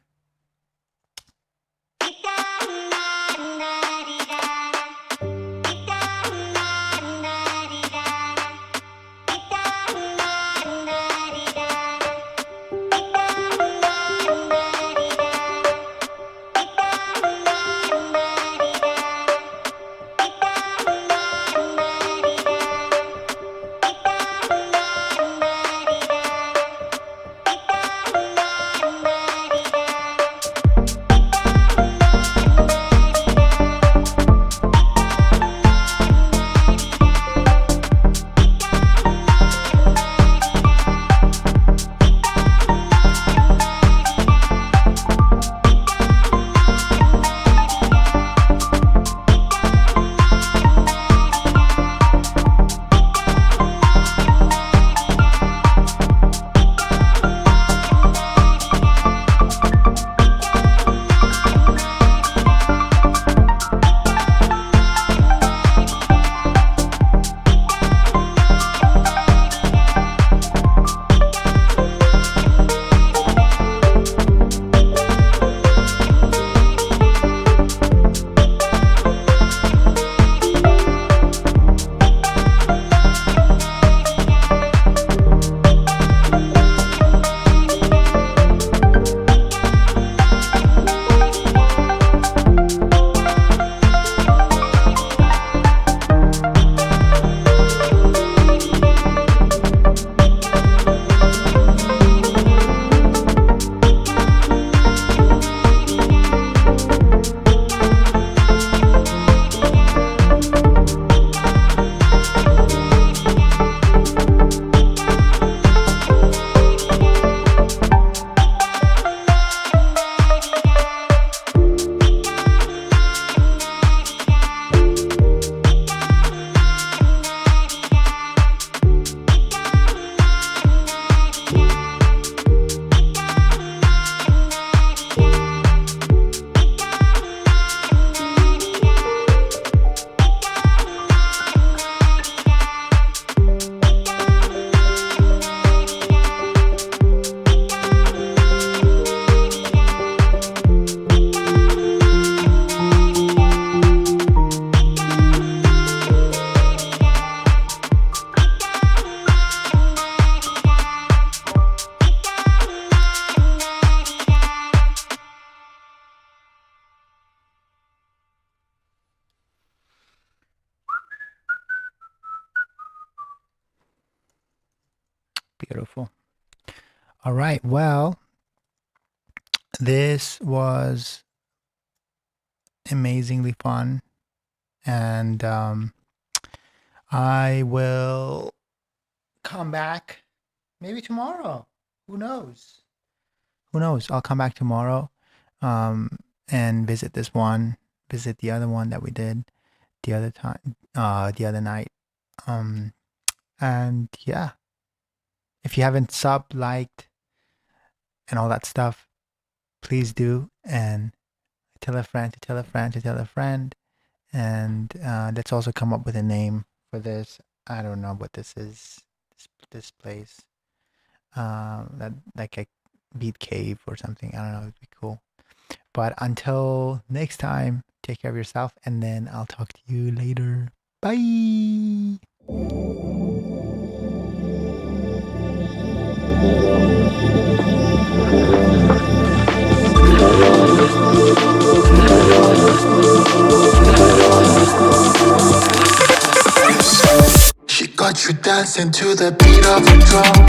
Beautiful. All right. Well, this was amazingly fun. And I will come back maybe tomorrow. Who knows? Who knows? I'll come back tomorrow and visit this one, visit the other one that we did the other time, the other night. And yeah, if you haven't sub, liked, and all that stuff, please do. And tell a friend to tell a friend to tell a friend. And let's also come up with a name for this. I don't know what this is. this place. That like a beat cave or something. I don't know. It'd be cool. But until next time, take care of yourself, and then I'll talk to you later. Bye. She got you dancing to the beat of a drum.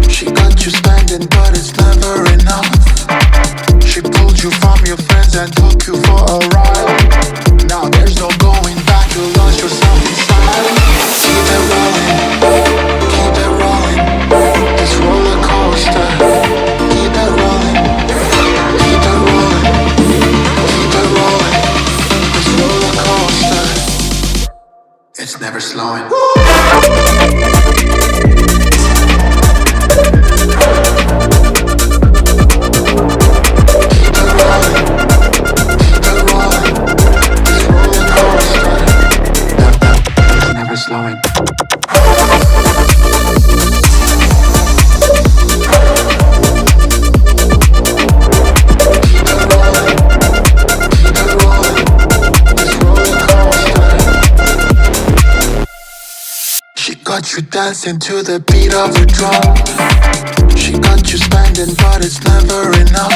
She got you spending, but it's never enough. She pulled you from your friends and took you for a ride. Now there's no going back, you lost yourself inside. Keep it rolling, keep it rolling. This roller coaster. Keep it rolling, keep it rolling, keep it rolling. This roller coaster. It's never slowing. Slowing. She got you dancing to the beat of a drum. She got you spending, but it's never enough.